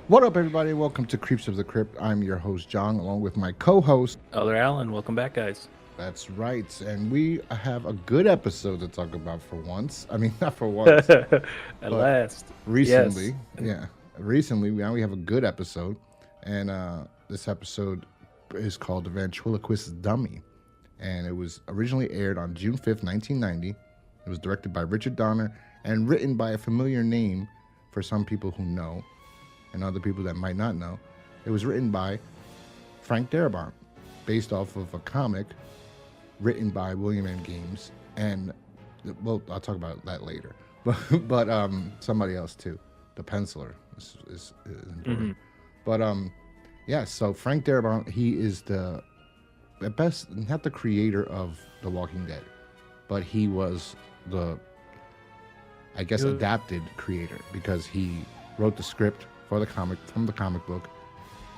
What up, everybody? Welcome to Creeps of the Crypt. I'm your host, John, along with my co-host. Other Alan, welcome back, guys. That's right, and we have a good episode to talk about for once. I mean, not for once, At but last. Yes. recently. Yeah, recently now we have a good episode, and this episode is called "The Ventriloquist's Dummy," and it was originally aired on June 5th, 1990. It was directed by Richard Donner and written by a familiar name for some people who know, and other people that might not know. It was written by Frank Darabont, based off of a comic written by William M. Games, and well, I'll talk about that later. But somebody else too, the penciler is important. But yeah. So Frank Darabont, he is the at best not the creator of The Walking Dead, but he was the I guess adapted creator because he wrote the script for the comic from the comic book,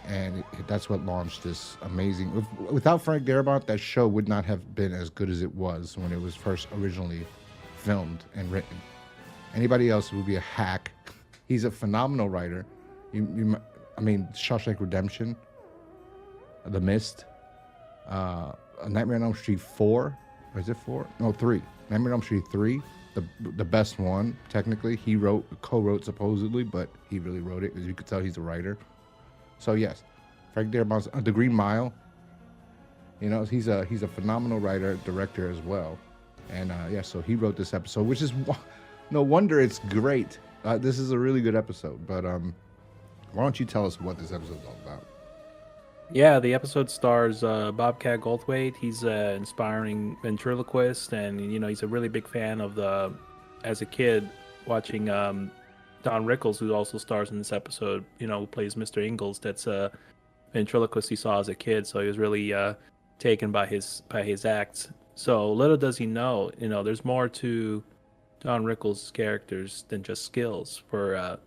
and that's what launched this amazing. Without Frank Darabont, that show would not have been as good as it was when it was first originally filmed and written. Anybody else would be a hack. He's a phenomenal writer. I mean, Shawshank Redemption, The Mist, A Nightmare on Elm Street 4. Or is it 4? No, 3. Nightmare on Elm Street 3. The best one, technically. He co-wrote supposedly, but he really wrote it because you could tell he's a writer. So yes, Frank Darabont's The Green Mile. You know, he's a phenomenal writer, director as well, and yeah. So he wrote this episode, which is no wonder it's great. This is a really good episode. But why don't you tell us what this episode's all about? Yeah, the episode stars Bobcat Goldthwait. He's an inspiring ventriloquist, and he's a really big fan of as a kid, watching Don Rickles, who also stars in this episode. Who plays Mr. Ingalls. That's a ventriloquist he saw as a kid, so he was really taken by his acts. So little does he know, there's more to Don Rickles' characters than just skills for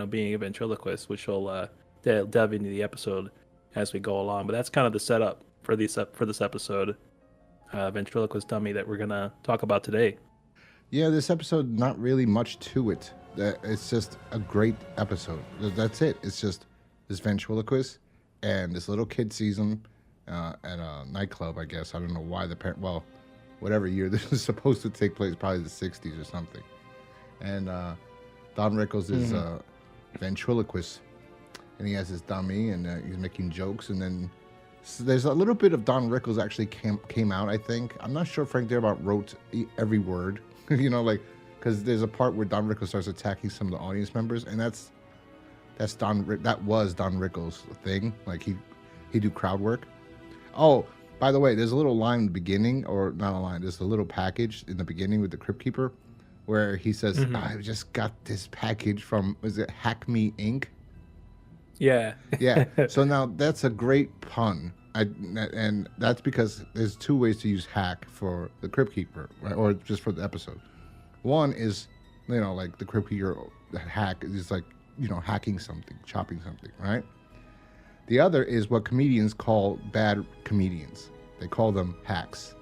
being a ventriloquist, which will delve into the episode as we go along. But that's kind of the setup for this episode, ventriloquist dummy that we're gonna talk about today. Yeah, this episode, not really much to it. It's just a great episode. That's it. It's just this ventriloquist, and this little kid sees him at a nightclub, I guess. I don't know why the parent, well, whatever year this is supposed to take place, probably the 60s or something. And Don Rickles is a ventriloquist, and he has his dummy, and he's making jokes, and then there's a little bit of Don Rickles actually came out, I think. I'm not sure Frank Darabont wrote every word, because there's a part where Don Rickles starts attacking some of the audience members, and that was Don Rickles' thing. Like he do crowd work. Oh, by the way, there's a little line in the beginning, or not a line. There's a little package in the beginning with the Crypt Keeper, where he says, "I just got this package from Hack Me Inc." Yeah. Yeah. So now that's a great pun. And that's because there's two ways to use hack for the Crypt Keeper, right? Or just for the episode. One is, like the Crypt Keeper hack is like, hacking something, chopping something, right? The other is what comedians call bad comedians. They call them hacks.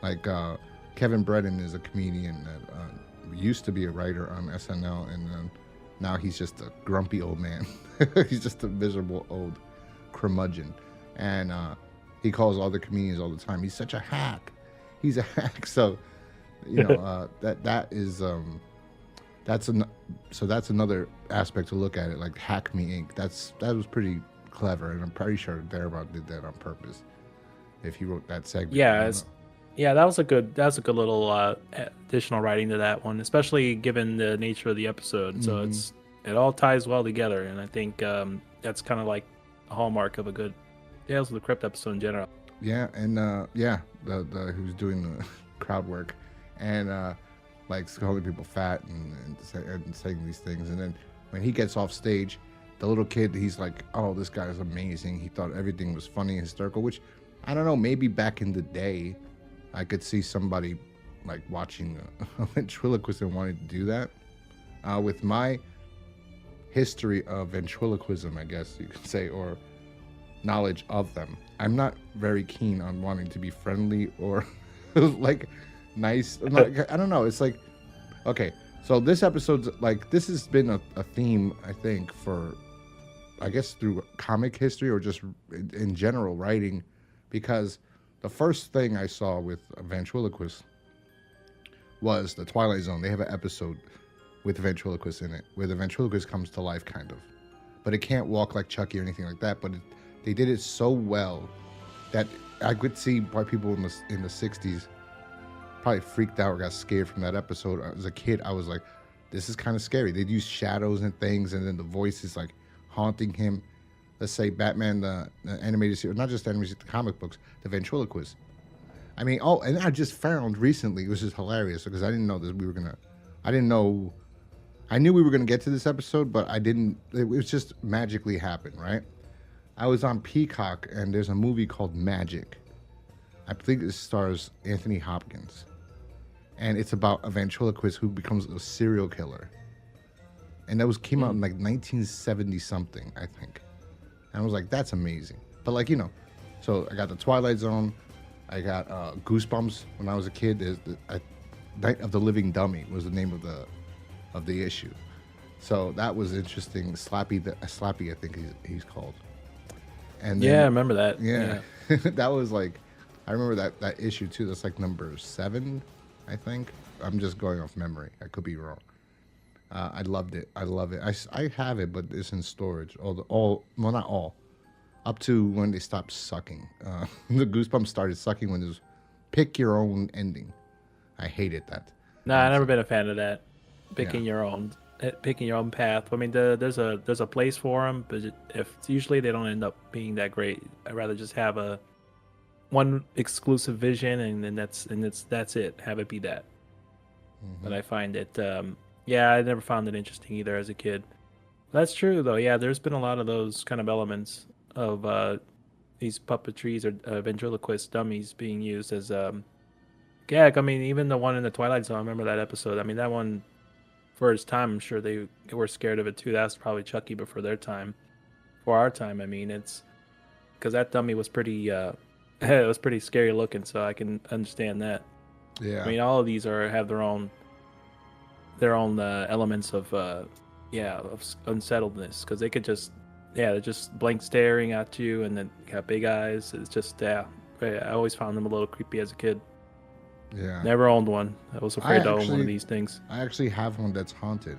Like Kevin Brennan is a comedian that used to be a writer on SNL, and now he's just a grumpy old man. He's just a miserable old curmudgeon. And he calls all the comedians all the time, he's such a hack. He's a hack. So, that's another aspect to look at it, like Hack Me Inc. That was pretty clever, and I'm pretty sure Darabont did that on purpose. If he wrote that segment. Yeah, that was a good little additional writing to that one, especially given the nature of the episode. So it all ties well together, and I think that's kind of like a hallmark of a good Tales of the Crypt episode in general. Yeah, and the who's doing the crowd work, and like calling people fat and saying these things, and then when he gets off stage, the little kid, he's like, "Oh, this guy is amazing." He thought everything was funny and hysterical, which I don't know. Maybe back in the day, I could see somebody like watching a ventriloquist and wanting to do that. With my history of ventriloquism, I guess you could say, or knowledge of them, I'm not very keen on wanting to be friendly or like nice. I don't know. It's like, okay, so this episode's like, this has been a theme, I think, for I guess through comic history or just in general writing, because the first thing I saw with Ventriloquist was the Twilight Zone. They have an episode with ventriloquist in it, where the ventriloquist comes to life, kind of. But it can't walk like Chucky or anything like that. But they did it so well that I could see why people in the 60s probably freaked out or got scared from that episode. As a kid, I was like, this is kind of scary. They'd use shadows and things, and then the voice is like haunting him. Let's say Batman, the animated series, not just animated, the comic books, the ventriloquist. I mean, and I just found recently, which is hilarious, because I didn't know that I knew we were going to get to this episode, but it was just magically happened, right? I was on Peacock, and there's a movie called Magic. I think it stars Anthony Hopkins. And it's about a ventriloquist who becomes a serial killer. And that came out in like 1970 something, I think. And I was like, that's amazing. But like, so I got the Twilight Zone. I got Goosebumps when I was a kid. There's Night of the Living Dummy was the name of the issue. So that was interesting. Slappy, I think he's called. And then, I remember that. Yeah. That was like, I remember that issue too. That's like number 7, I think. I'm just going off memory. I could be wrong. I loved it. I love it. I have it, but it's in storage. Well, not all. Up to when they stopped sucking. The Goosebumps started sucking when it was pick your own ending. I hated that. No, I've never been a fan of that. Picking your own path. I mean, there's a place for them, but usually they don't end up being that great. I'd rather just have one exclusive vision, and then that's it. Have it be that. Mm-hmm. But I find it, I never found it interesting either as a kid. That's true though. Yeah, there's been a lot of those kind of elements of these puppetries or ventriloquist dummies being used as I mean, even the one in the Twilight Zone, I remember that episode. I mean, that one, for its time, I'm sure they were scared of it too. That's probably Chucky before their time. For our time, I mean, it's because that dummy was pretty it was pretty scary looking, so I can understand that. Yeah. I mean, all of these have their own elements of unsettledness, because they could just they're just blank staring at you, and then got big eyes. It's just I always found them a little creepy as a kid. Yeah. Never owned one. I was afraid to own one of these things. I actually have one that's haunted.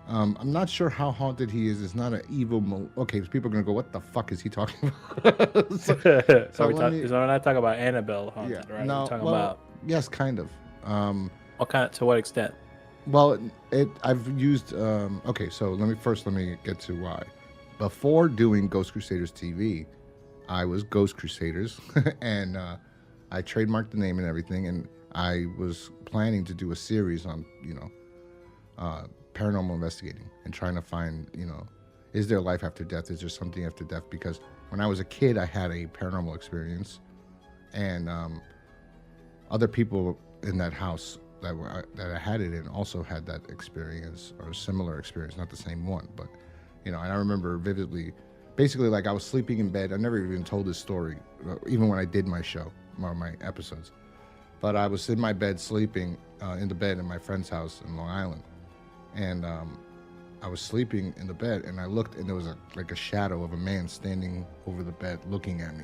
I'm not sure how haunted he is. It's not an evil. Okay, so people are gonna go, "What the fuck is he talking about?" so we're not talking about Annabelle haunted, right? No, we're talking about yes, kind of. To what extent? Well, I've used. Okay, so let me get to why. Before doing Ghost Crusaders TV, I was Ghost Crusaders, and I trademarked the name and everything, and I was planning to do a series on, paranormal investigating and trying to find, is there life after death? Is there something after death? Because when I was a kid, I had a paranormal experience, and other people in that house that I had it in also had that experience or a similar experience, not the same one, but, and I remember vividly, basically, like I was sleeping in bed. I never even told this story, even when I did my show. My episodes, but I was in my bed sleeping in the bed in my friend's house in Long Island, and I was sleeping in the bed, and I looked, and there was a shadow of a man standing over the bed looking at me,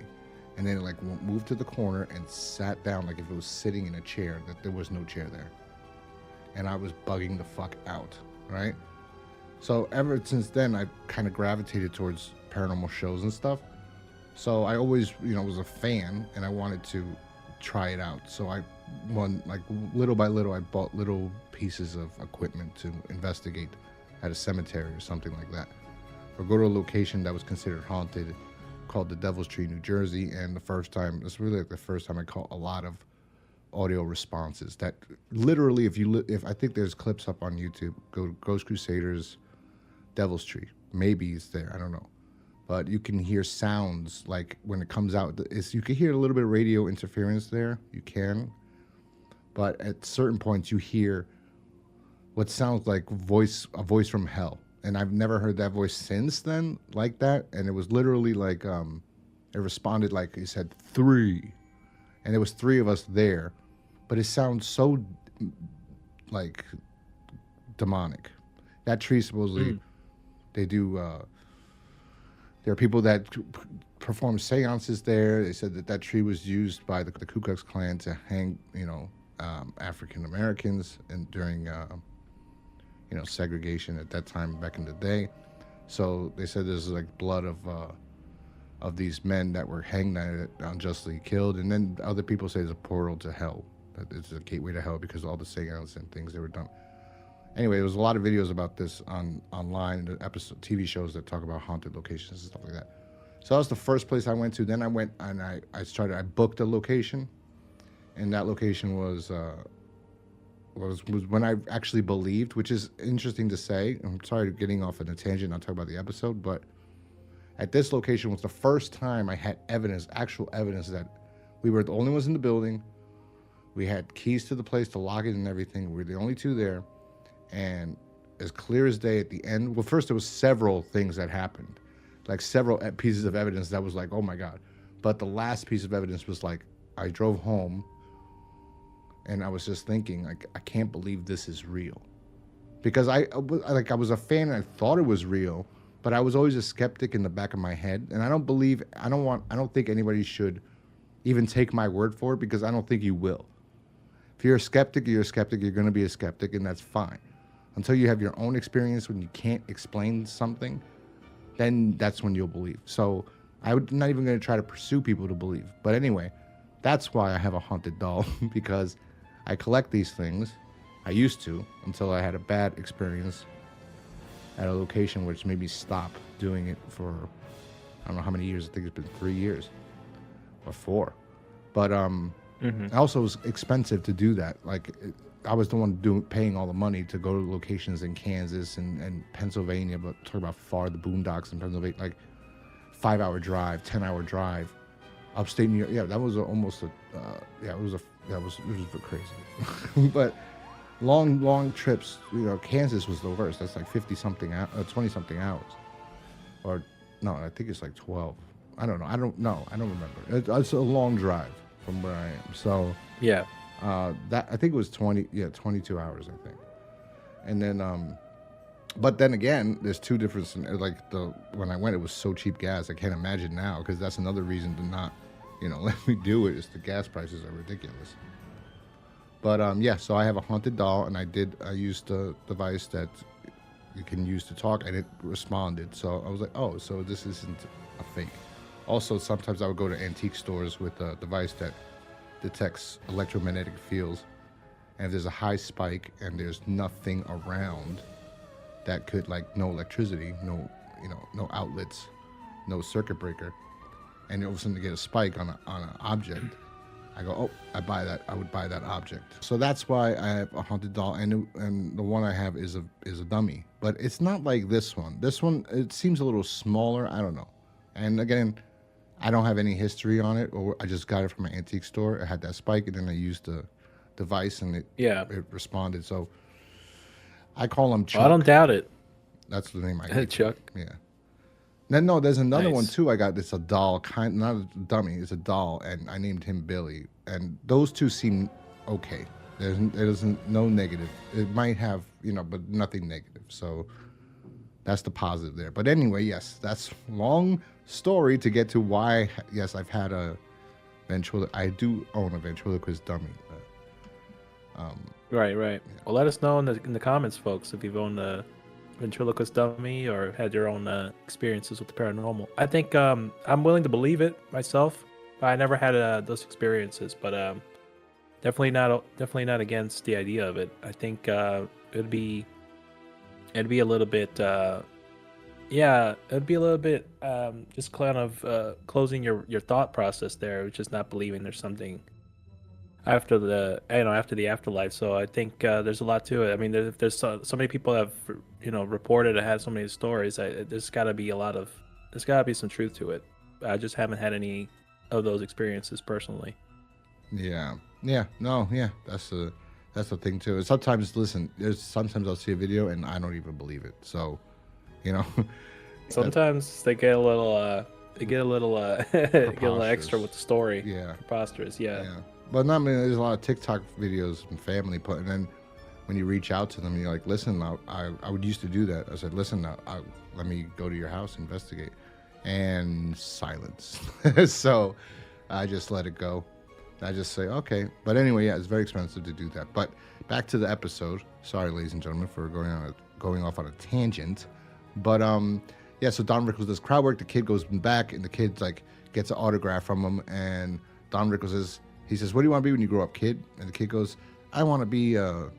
and then it moved to the corner and sat down like if it was sitting in a chair, that there was no chair there, and I was bugging the fuck out, right? So ever since then, I kind of gravitated towards paranormal shows and stuff. So I always, was a fan, and I wanted to try it out. So little by little, I bought little pieces of equipment to investigate at a cemetery or something like that, or go to a location that was considered haunted, called the Devil's Tree, New Jersey. And it's really like the first time I caught a lot of audio responses. That literally, if I think there's clips up on YouTube, go to Ghost Crusaders, Devil's Tree. Maybe it's there. I don't know. But you can hear sounds like when it comes out. You can hear a little bit of radio interference there. You can. But at certain points, you hear what sounds like a voice from hell. And I've never heard that voice since then like that. And it was literally like, it responded like he said 3. And there was 3 of us there. But it sounds so like demonic. That tree supposedly, they do... There are people that perform seances there. They said that that tree was used by the Ku Klux Klan to hang, African Americans and during, segregation at that time back in the day. So they said there's like blood of these men that were hanged and unjustly killed, and then other people say it's a portal to hell. That it's a gateway to hell because of all the seances and things that were done. Anyway, there was a lot of videos about this online, the episode TV shows that talk about haunted locations and stuff like that. So that was the first place I went to. Then I went and I booked a location, and that location was when I actually believed, which is interesting to say. I'm sorry getting off on a tangent. I'll talk about the episode, but at this location was the first time I had evidence, actual evidence that we were the only ones in the building. We had keys to the place to lock it and everything. We were the only two there. And as clear as day at the end, well, first there was several things that happened, like several pieces of evidence that was like, oh my God. But the last piece of evidence was like, I drove home and I was just thinking, like, I can't believe this is real. Because I was a fan and I thought it was real, but I was always a skeptic in the back of my head. And I don't think anybody should even take my word for it, because I don't think you will. If you're a skeptic, you're going to be a skeptic, and that's fine. Until you have your own experience when you can't explain something, then that's when you'll believe. So I'm not even going to try to pursue people to believe. But anyway, that's why I have a haunted doll, because I collect these things. I used to, until I had a bad experience at a location which made me stop doing it for, I don't know how many years. I think it's been 3 years or 4. But also it was expensive to do that. I was the one paying all the money to go to locations in Kansas and Pennsylvania, but talk about far, the boondocks in Pennsylvania, like 5-hour drive, 10-hour drive, upstate New York. Yeah, that was almost it was crazy. But long trips, Kansas was the worst. That's like 20-something hours. Or no, I think it's like 12. I don't know. I don't remember. It's a long drive from where I am. So yeah. That I think it was 22 hours, I think. And then but then again, there's two differences. When I went, it was so cheap gas. I can't imagine now, because that's another reason to not, let me do it, is the gas prices are ridiculous. But so I have a haunted doll, and I used a device that you can use to talk, and it responded. So I was like, oh, so this isn't a fake. Also, sometimes I would go to antique stores with a device that detects electromagnetic fields, and if there's a high spike and there's nothing around that could, like, no electricity, no outlets, no circuit breaker, and all of a sudden you get a spike on an object, I go, oh, I would buy that object. So that's why I have a haunted doll, and the one I have is a dummy, but it's not like this one. This one, it seems a little smaller. I don't know. And again, I don't have any history on it, or I just got it from an antique store. It had that spike, and then I used the device, and it responded. So I call him Chuck. Well, I don't doubt it. That's the name I gave Chuck. Yeah. Then no, there's another one too. I got this, a doll, not a dummy. It's a doll, and I named him Billy. And those two seem okay. There's no negative. It might have, but nothing negative. So that's the positive there. But anyway, yes, that's long story to get to why. Yes, I've had I do own a ventriloquist dummy. Right. Yeah. Well, let us know in the comments, folks, if you've owned a ventriloquist dummy or had your own experiences with the paranormal. I think I'm willing to believe it myself. I never had those experiences, but definitely not against the idea of it. I think it'd be a little bit just kind of closing your thought process there, which is not believing there's something after the afterlife. So I think there's a lot to it. I mean, there's so many people have reported and had so many stories. There's got to be some truth to it. I just haven't had any of those experiences personally. Yeah. That's the thing too. Sometimes I'll see a video and I don't even believe it. So, sometimes they get a little extra with the story. Yeah. Preposterous. Yeah. But not many. There's a lot of TikTok videos and family and then when you reach out to them, you're like, listen, I would used to do that. I said, listen, let me go to your house, investigate. and silence. So I just let it go. I just say, okay. But anyway, yeah, it's very expensive to do that. But back to the episode. Sorry, ladies and gentlemen, for going off on a tangent. But yeah, so Don Rickles does crowd work. The kid goes back, and the kid like gets an autograph from him. And Don Rickles says, "What do you want to be when you grow up, kid?" And the kid goes, "I want to be a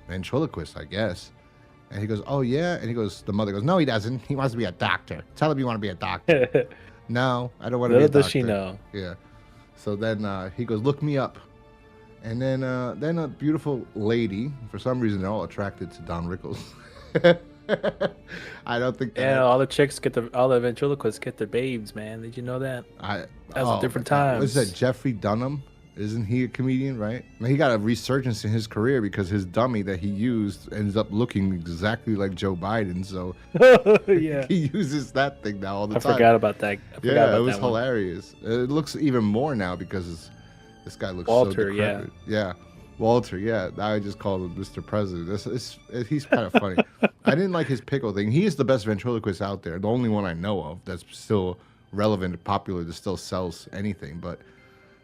ventriloquist, I guess." And he goes, "Oh yeah." And the mother goes, "No, he doesn't. He wants to be a doctor. Tell him you want to be a doctor." "No, I don't want to be a doctor." Little does she know. Yeah. So then he goes, "Look me up." And then a beautiful lady, for some reason they're all attracted to Don Rickles. I don't think that. Yeah, all the ventriloquists get their babes, man. Did you know that? That was a different time. What's that, Jeffrey Dunham? Isn't he a comedian, right? I mean, he got a resurgence in his career because his dummy that he used ends up looking exactly like Joe Biden. So yeah, he uses that thing now all the time. I forgot about that. It was hilarious. It looks even more now because this guy looks Walter, so decrepit. Yeah. Walter, yeah. I just called him Mr. President. He's kind of funny. I didn't like his pickle thing. He is the best ventriloquist out there. The only one I know of that's still relevant and popular that still sells anything. But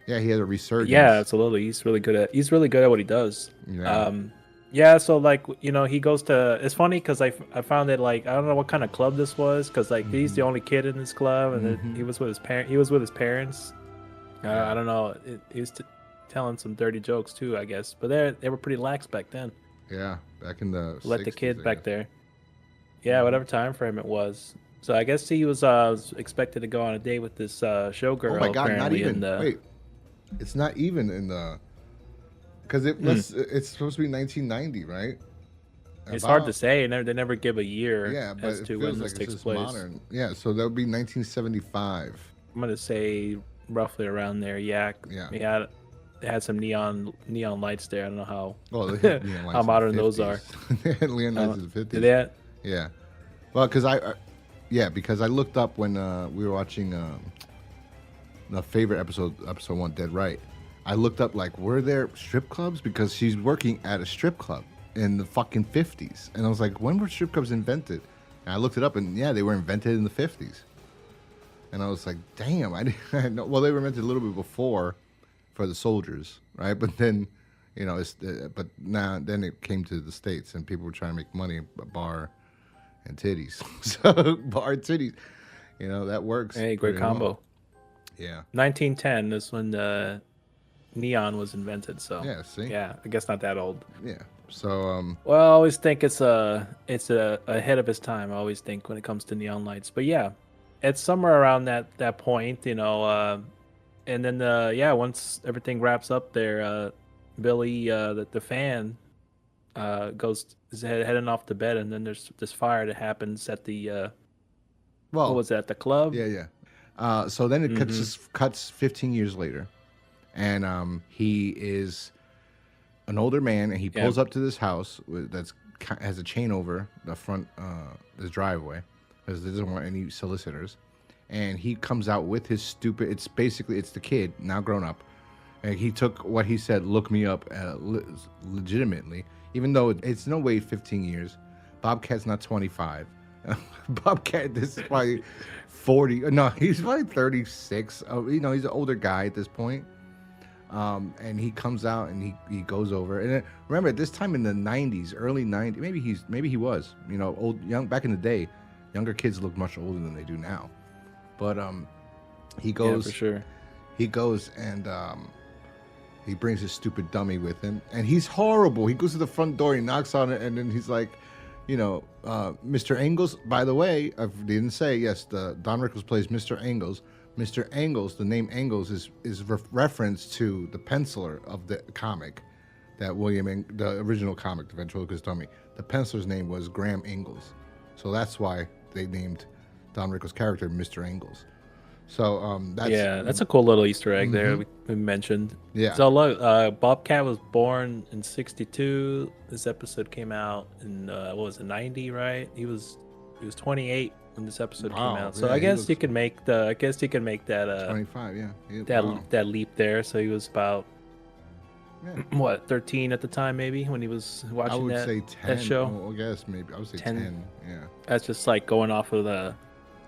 yeah, he has a resurgence. Yeah, absolutely. He's really good at what he does. Yeah. Yeah, so like, he goes to, it's funny because I found it like, I don't know what kind of club this was, because like he's the only kid in this club, and then he was with his parents. I don't know. He was telling some dirty jokes too, I guess, but they were pretty lax back then. Yeah, back in the let 60s, the kid back there. Yeah, whatever time frame it was. So I guess he was expected to go on a date with this showgirl. Oh my God, not even. Wait, it's not even in the, because it's supposed to be 1990, right? It's hard to say. They never give a year as to when this takes place. Modern. Yeah, so that would be 1975. I'm gonna say roughly around there. Yeah. They had some neon lights there. I don't know how how modern those are. They had neon lights in the 50s. Did they? Yeah. Well, because I looked up when we were watching the favorite episode 1, Dead Right. I looked up like, were there strip clubs? Because she's working at a strip club in the fucking 50s. And I was like, when were strip clubs invented? And I looked it up, and yeah, they were invented in the 50s. And I was like, damn, I didn't know. Well, they were invented a little bit before for the soldiers, right? But then, then it came to the States, and people were trying to make money, bar and titties. So bar and titties, that works. Hey, great combo. Well. Yeah. 1910 is when the neon was invented. So yeah, see. Yeah, I guess not that old. Yeah. So well, I always think it's ahead of its time. I always think when it comes to neon lights, but yeah, it's somewhere around that point, and then once everything wraps up there, Billy, the fan, is heading off to bed, and then there's this fire that happens at the what was that, the club? Yeah. So then it cuts 15 years later, and he is an older man, and he pulls up to this house has a chain over the front this driveway because he doesn't want any solicitors. And he comes out with his stupid. It's the kid now grown up, and he took what he said, "Look me up," legitimately, even though it's no way 15 years. Bobcat's not 25. Bobcat, this is probably 40. No, he's probably 36. He's an older guy at this point. And he comes out and he goes over. And remember, at this time in the 90s, early 90s, maybe he was, young back in the day. Younger kids look much older than they do now. But he goes. Yeah, for sure. He goes and he brings his stupid dummy with him, and he's horrible. He goes to the front door, he knocks on it, and then he's like, Mr. Engels. By the way, I didn't say, yes, Don Rickles plays Mr. Engels. Mr. Engels, the name Engels is reference to the penciler of the comic, that the original comic, The Ventriloquist Dummy. The penciler's name was Graham Engels, so that's why they named Don Rickles' character Mr. Engels. So that's a cool little Easter egg there we mentioned. Yeah. So look, Bobcat was born in '62. This episode came out in 90, right? He was 28 when this episode came out. So I guess you can make that 25, yeah. That leap there. So he was about 13 at the time, maybe, when he was watching that show. I guess maybe I would say 10. Yeah. That's just like going off of the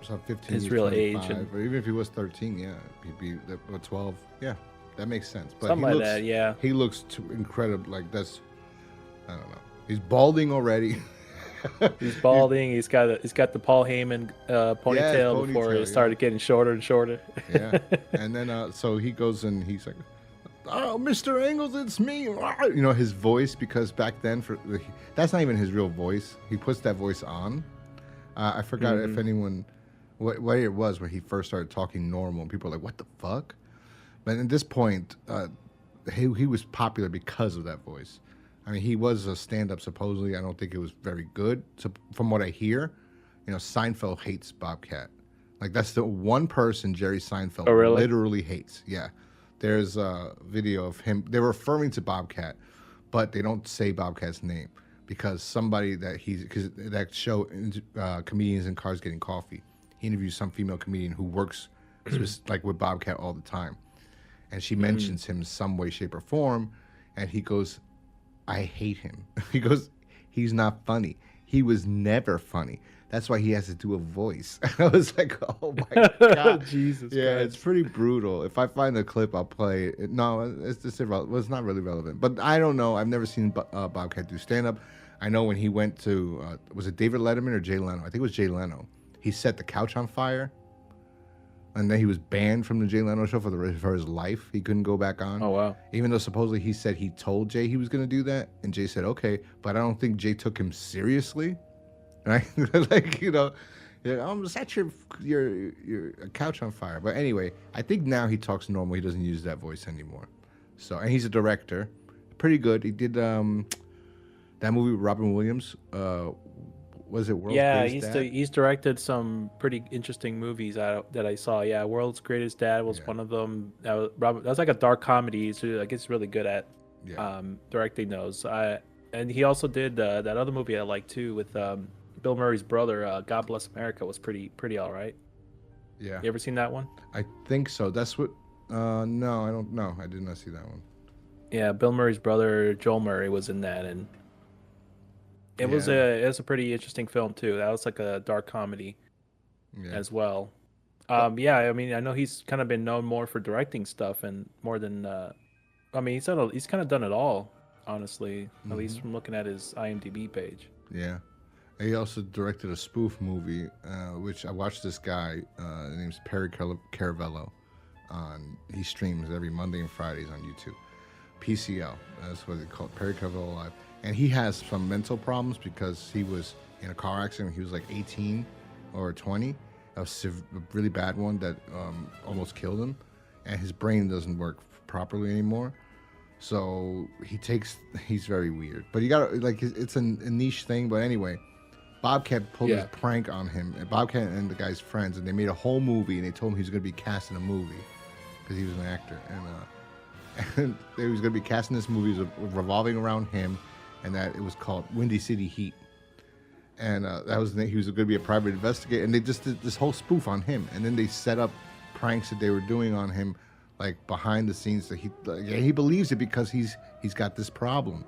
So 15, his he's real 25, age, and or even if he was 13, yeah, he'd be 12. Yeah, that makes sense. But something he like looks, that. Yeah, he looks incredible. Like that's, I don't know. He's balding already. he's balding. He's got the Paul Heyman Yeah, his ponytail before ponytail, it started getting shorter and shorter. Yeah, and then so he goes and he's like, "Oh, Mr. Engels, it's me." You know his voice, because back then that's not even his real voice. He puts that voice on. I forgot if anyone what it was when he first started talking normal. And people were like, "What the fuck?" But at this point, he was popular because of that voice. I mean, he was a stand-up supposedly. I don't think it was very good. So from what I hear, Seinfeld hates Bobcat. Like that's the one person Jerry Seinfeld literally hates. Yeah. There's a video of him. They're referring to Bobcat, but they don't say Bobcat's name because somebody because that show, Comedians in Cars Getting Coffee, he interviews some female comedian who works like with Bobcat all the time. And she mentions him some way, shape, or form. And he goes, I hate him. He goes, he's not funny. He was never funny. That's why he has to do a voice. I was like, oh my God. Jesus Yeah, Christ. it's pretty brutal. If I find a clip, I'll play it. No, it's just irrelevant. Well, it's not really relevant. But I don't know. I've never seen Bobcat do stand-up. I know when he went to, was it David Letterman or Jay Leno? I think it was Jay Leno. He set the couch on fire. And then he was banned from the Jay Leno show for his life. He couldn't go back on. Oh, wow. Even though supposedly he said he told Jay he was going to do that. And Jay said, okay. But I don't think Jay took him seriously. Right? Like, set your couch on fire. But anyway, I think now he talks normal. He doesn't use that voice anymore. So, and he's a director. Pretty good. He did that movie with Robin Williams. Was it World's Greatest Dad? He's directed some pretty interesting movies that I saw. Yeah, World's Greatest Dad was one of them. That was like a dark comedy. So I guess he's really good at directing those. And he also did that other movie I like too with Bill Murray's brother. God Bless America was pretty all right. Yeah. You ever seen that one? I think so. That's what. No, I don't know. I did not see that one. Yeah, Bill Murray's brother Joel Murray was in that, and it was a pretty interesting film too. That was like a dark comedy as well. Yeah, I mean, I know he's kind of been known more for directing stuff and more than. I mean, he's kind of done it all, honestly. At least from looking at his IMDb page. Yeah, he also directed a spoof movie, which I watched. This guy, his name's Perry Caravello. He streams every Monday and Fridays on YouTube. PCL, that's what they call it, Perry Caravello Live. And he has some mental problems because he was in a car accident when he was like 18 or 20, a really bad one that almost killed him, and his brain doesn't work properly anymore. So he's very weird. But you got like it's a niche thing. But anyway, Bobcat pulled this prank on him, and Bobcat and the guy's friends, and they made a whole movie, and they told him he was going to be cast in a movie because he was an actor, and he was going to be cast in this movie revolving around him. And that it was called Windy City Heat, and that was he was going to be a private investigator, and they just did this whole spoof on him, and then they set up pranks that they were doing on him, like behind the scenes. That he believes it because he's got this problem,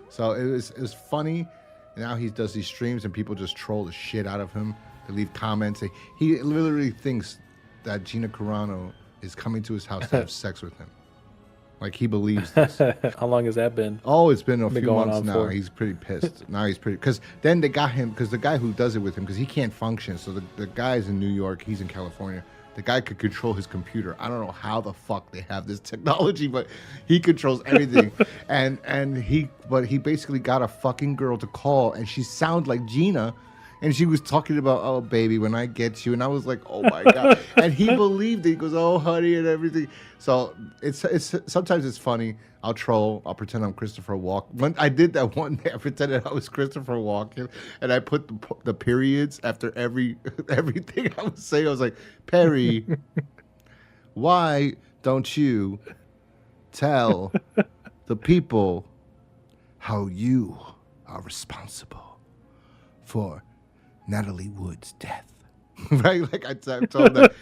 so it was funny. And now he does these streams, and people just troll the shit out of him. They leave comments. He literally thinks that Gina Carano is coming to his house to have sex with him. Like, he believes this. How long has that been? Oh, it's been a few months now. He's pretty pissed. Now he's pretty... Because then they got him... Because the guy who does it with him, because he can't function. So the guy's in New York. He's in California. The guy could control his computer. I don't know how the fuck they have this technology, but he controls everything. But he basically got a fucking girl to call, and she sounds like Gina. And she was talking about, oh, baby, when I get you. And I was like, oh, my God. And he believed it. He goes, oh, honey, and everything. So it's sometimes it's funny. I'll troll. I'll pretend I'm Christopher Walken. I did that one day. I pretended I was Christopher Walken. And I put the periods after everything I was saying. I was like, Perry, why don't you tell the people how you are responsible for Natalie Wood's death? Right? Like I told that,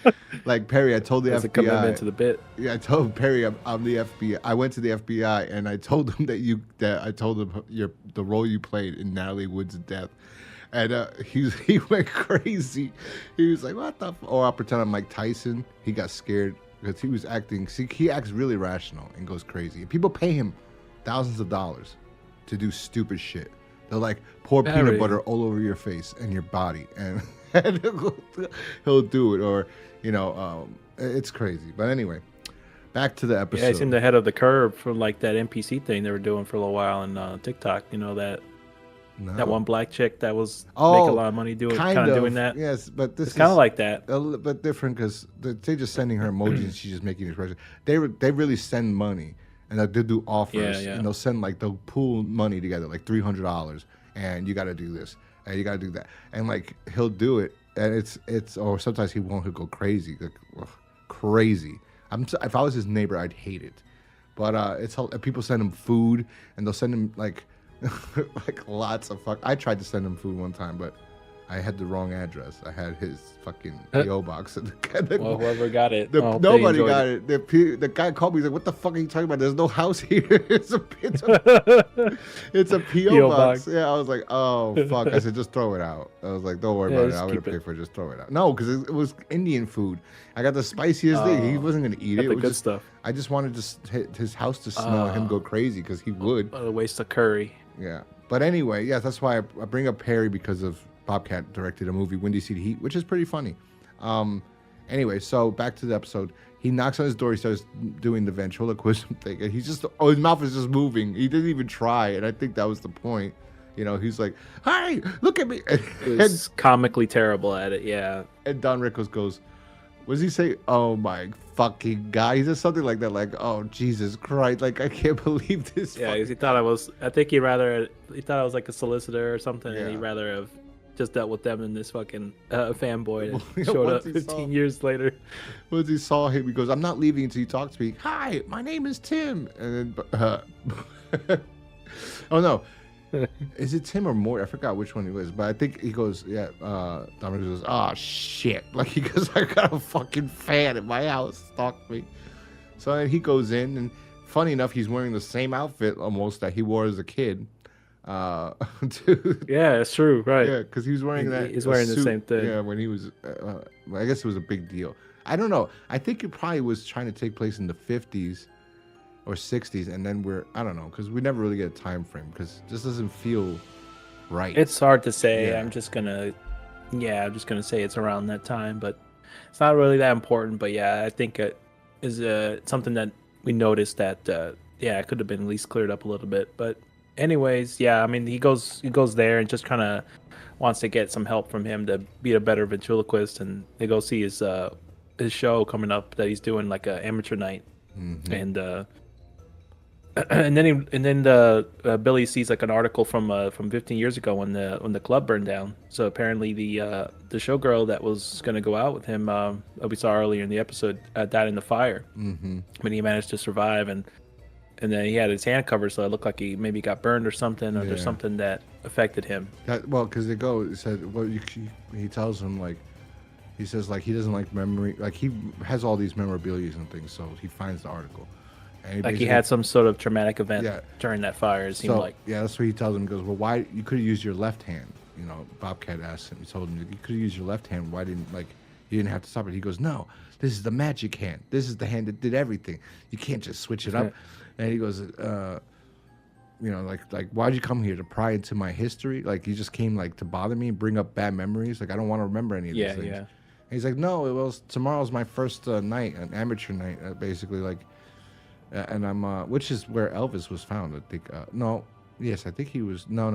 like Perry, I told the FBI. A commitment to the bit. Yeah, I told Perry I'm the FBI. I went to the FBI and I told him that I told him the role you played in Natalie Wood's death, And he went crazy. He was like, "What the?" Or I'll pretend I'm Mike Tyson. He got scared because he was acting. See, he acts really rational and goes crazy. People pay him thousands of dollars to do stupid shit. They'll like pour peanut butter all over your face and your body, and he'll do it. Or it's crazy. But anyway, back to the episode. Yeah, he's in the head of the curve for like that NPC thing they were doing for a little while on TikTok. You know that. No. That one black chick that was making a lot of money doing that. Yes, but this is kind of like that. A little bit different because they're just sending her emojis and she's just making expressions. They really send money and they do offers and they'll send they'll pool money together like $300 and you got to do this and you got to do that and like he'll do it and it's or sometimes he won't. He'll go crazy, crazy. If I was his neighbor, I'd hate it. But people send him food and they'll send him like lots of I tried to send him food one time, but I had the wrong address. I had his fucking PO box. Well, whoever got it, nobody got it. The guy called me. He's like, "What the fuck are you talking about? There's no house here. it's a PO box." Yeah, I was like, "Oh fuck!" I said, "Just throw it out." I was like, "Don't worry about it. I'm gonna pay for it. Just throw it out." No, because it was Indian food. I got the spiciest thing. He wasn't gonna eat it. The good stuff. I just wanted his house to smell him go crazy because he would. What a waste of curry. Yeah, but anyway, yes, that's why I bring up Harry because of Bobcat directed a movie, Windy City Heat, which is pretty funny. Anyway, so back to the episode. He knocks on his door. He starts doing the ventriloquism thing, and his mouth is just moving. He didn't even try, and I think that was the point. He's like, "Hi, look at me." He's comically terrible at it. Yeah. And Don Rickles goes, what does he say? "Oh my fucking God." He says something like that, like, "Oh Jesus Christ, like I can't believe this." Yeah, he thought I was. I think he thought I was like a solicitor or something, and he'd rather have just dealt with them than this fucking fanboy that showed up 15 years later. Once he saw him, he goes, "I'm not leaving until you talk to me." "Hi, my name is Tim." And then, oh no. Is it Tim or Mort? I forgot which one he was, but I think he goes, Dominic goes, "Oh shit!" Like he goes, "I got a fucking fan in my house, stalked me." So then he goes in, and funny enough, he's wearing the same outfit almost that he wore as a kid. Yeah, it's true, right? Yeah, because he was wearing that. He's wearing the same thing. Yeah, when he was, I guess it was a big deal. I don't know. I think it probably was trying to take place in the 50s. Or 60s, and then I don't know, because we never really get a time frame, because this doesn't feel right. It's hard to say. I'm just gonna say it's around that time, but it's not really that important. But yeah, I think it is something that we noticed that it could have been at least cleared up a little bit. But anyways, yeah, I mean he goes there and just kind of wants to get some help from him to be a better ventriloquist, and they go see his show coming up that he's doing like a amateur night, and then Billy sees like an article from 15 years ago when the club burned down. So apparently the showgirl that was going to go out with him, we saw earlier in the episode, died in the fire. But he managed to survive, and then he had his hand covered, so it looked like he maybe got burned or something, or there's something that affected him. Because he said, he tells him like, he says like he doesn't like memory, like he has all these memorabilia and things, so he finds the article. Like he had some sort of traumatic event during that fire, it seemed like. Yeah, that's what he tells him. He goes, "Well, why you could have used your left hand?" Bobcat asked him. He told him, "You could have used your left hand. Why didn't you didn't have to stop it?" He goes, "No, this is the magic hand. This is the hand that did everything. You can't just switch it up." And he goes, like why'd you come here to pry into my history? Like you just came like to bother me and bring up bad memories. Like I don't want to remember any of these things. And he's like, "No, tomorrow's my first night, an amateur night, basically like." And I'm, which is where Elvis was found, I think. I think he was. No.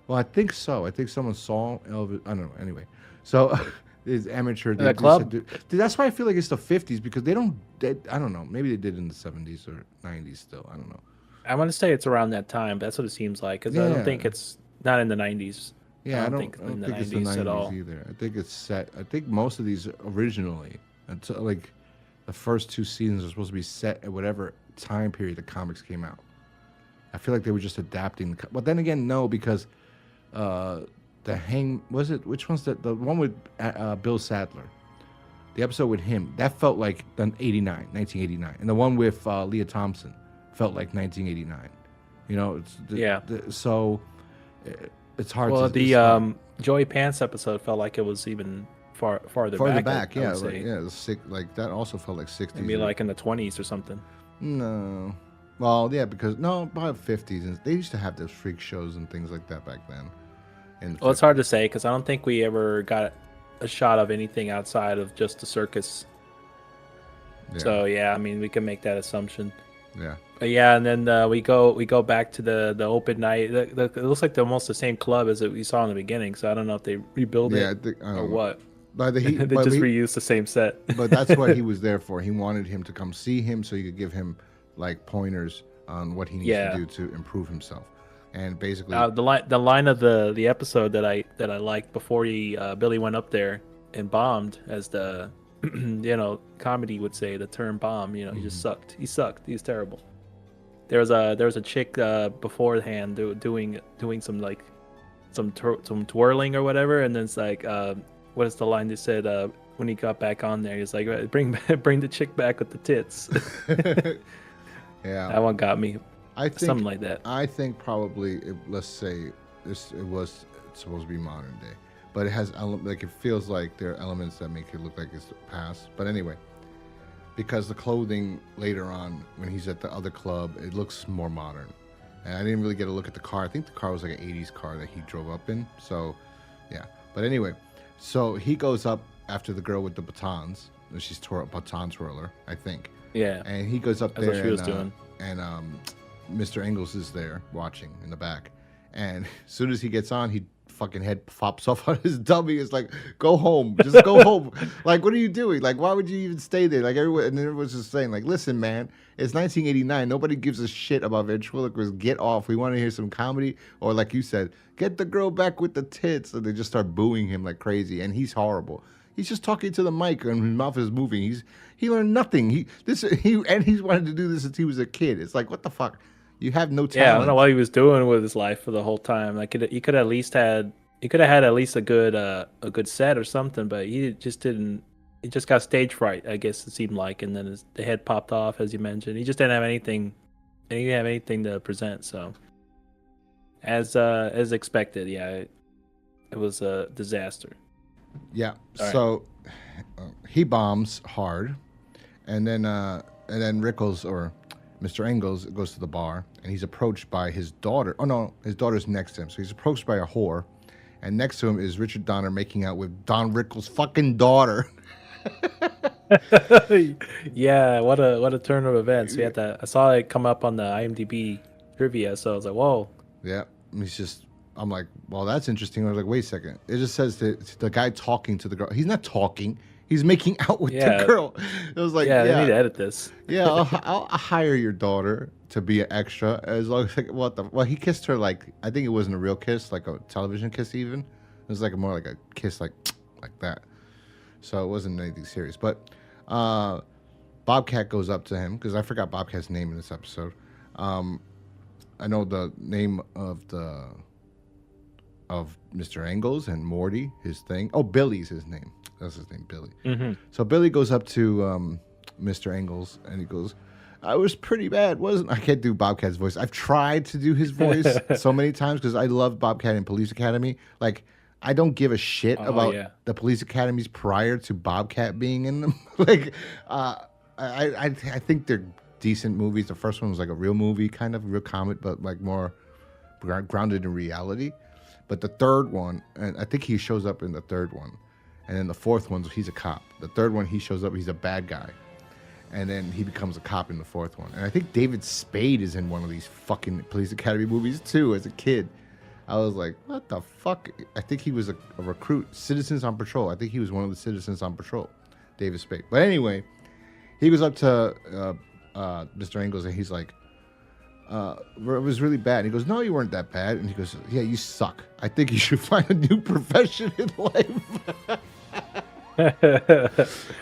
Well, I think so. I think someone saw Elvis. I don't know. Anyway, so it's amateur. The club. Dude, that's why I feel like it's the 50s because I don't know. Maybe they did in the 70s or 90s still. I don't know. I want to say it's around that time. That's what it seems like because I don't think it's not in the 90s. Yeah, I don't think it's the 90s at all either. I think it's set. I think most of these originally, until like. The first two seasons are supposed to be set at whatever time period the comics came out. I feel like they were just adapting. But then again, no, because which one's the one with Bill Sadler? The episode with him, that felt like 1989. And the one with Leah Thompson felt like 1989. So it's hard Well, to. the It's hard. Joey Pants episode felt like it was even farther Farther back. back, I yeah, would say yeah, the sick, like that also felt like 60s. maybe like in the 20s or something. No, well, yeah, because no, probably 50s, and they used to have those freak shows and things like that back then. Well, it's hard to say because I don't think we ever got a shot of anything outside of just the circus. Yeah. So yeah, I mean we can make that assumption. Yeah. But yeah, and then we go back to the open night. It looks like almost the same club as we saw in the beginning. So I don't know if they rebuild Yeah, it or what. By the they just reused the same set. But that's what he was there for. He wanted him to come see him so he could give him like pointers on what he needs to do to improve himself. And basically, the line of the episode that I liked before Billy went up there and bombed, as the comedy would say, the term bomb. He just sucked. He sucked. He was terrible. There was a chick beforehand doing some like some twirling or whatever, and then it's like what is the line they said when he got back on there? He's like, bring the chick back with the tits. Yeah, that one got me. I think something like that. I think probably let's say it was supposed to be modern day, but it has like it feels like there are elements that make it look like it's the past. But anyway, because the clothing later on when he's at the other club, it looks more modern. And I didn't really get a look at the car. I think the car was like an 80s car that he drove up in. So, yeah. But anyway, so he goes up after the girl with the batons. She's a baton twirler, I think. Yeah. And he goes up there. That's what she was doing. And Mr. Engels is there watching in the back. And as soon as he gets on, he fucking head pops off on his dummy. It's like, go home. Just go home. Like, what are you doing? Like, why would you even stay there? Like, everyone's just saying, like, listen, man, it's 1989. Nobody gives a shit about ventriloquists. Get off. We want to hear some comedy. Or like you said, get the girl back with the tits. And they just start booing him like crazy. And he's horrible. He's just talking to the mic and his mouth is moving. He learned nothing. He's wanted to do this since he was a kid. It's like, what the fuck? You have no talent. Yeah, I don't know what he was doing with his life for the whole time. Like he could have had at least a good set or something, but he just didn't. He just got stage fright, I guess it seemed like, and then the head popped off, as you mentioned. He just didn't have anything. He didn't have anything to present. So, as expected, yeah, it was a disaster. Yeah. All so he bombs hard, and then Rickles or Mr. Engels goes to the bar, and he's approached by his daughter. Oh no, his daughter's next to him. So he's approached by a whore, and next to him is Richard Donner making out with Don Rickles' fucking daughter. Yeah, what a turn of events. We had that. I saw it come up on the IMDb trivia, so I was like, whoa. Yeah, I'm like, well, that's interesting. I was like, wait a second. It just says that the guy talking to the girl. He's not talking. He's making out with the girl. It was like, yeah, they need to edit this. Yeah, I'll hire your daughter to be an extra as long as well, he kissed her like, I think it wasn't a real kiss, like a television kiss even. It was like more like a kiss like that. So it wasn't anything serious. But Bobcat goes up to him because I forgot Bobcat's name in this episode. I know the name of Mr. Engels and Morty, his thing. Oh, Billy's his name. That's his name, Billy. Mm-hmm. So Billy goes up to Mr. Engels and he goes, I was pretty bad, wasn't I? Can't do Bobcat's voice. I've tried to do his voice so many times because I love Bobcat in Police Academy. Like, I don't give a shit about the Police Academies prior to Bobcat being in them. Like, I think they're decent movies. The first one was like a real movie, kind of real comic, but like more grounded in reality. But the third one, and I think he shows up in the third one. And then the fourth one, he's a cop. The third one, he shows up, he's a bad guy. And then he becomes a cop in the fourth one. And I think David Spade is in one of these fucking Police Academy movies too, as a kid. I was like, what the fuck? I think he was a recruit, Citizens on Patrol. I think he was one of the Citizens on Patrol, David Spade. But anyway, he goes up to Mr. Engels and he's like, it was really bad. And he goes, no, you weren't that bad. And he goes, yeah, you suck. I think you should find a new profession in life. And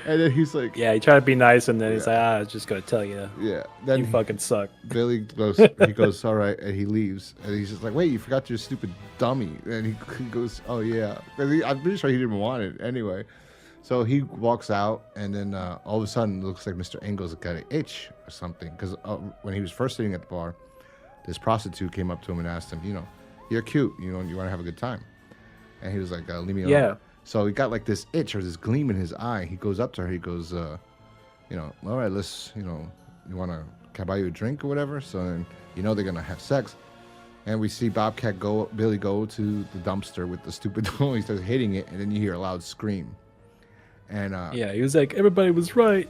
then he's like, yeah, he tried to be nice, and then he's like, I was just gonna tell you, then you fucking suck. Billy goes, he goes, all right, and he leaves, and he's just like, wait, you forgot your stupid dummy. And he goes, oh yeah, I'm pretty sure he didn't want it anyway. So he walks out, and then all of a sudden, it looks like Mr. Engels got an itch or something. Because when he was first sitting at the bar, this prostitute came up to him and asked him, you're cute. You know, you want to have a good time." And he was like, "Leave me alone." Yeah. So he got like this itch or this gleam in his eye. He goes up to her. He goes, "You know, all right, let's, you know, can I buy you a drink or whatever?" So then, you know, they're gonna have sex. And we see Billy go to the dumpster with the stupid doll. He starts hitting it, and then you hear a loud scream. And yeah, he was like, "Everybody was right."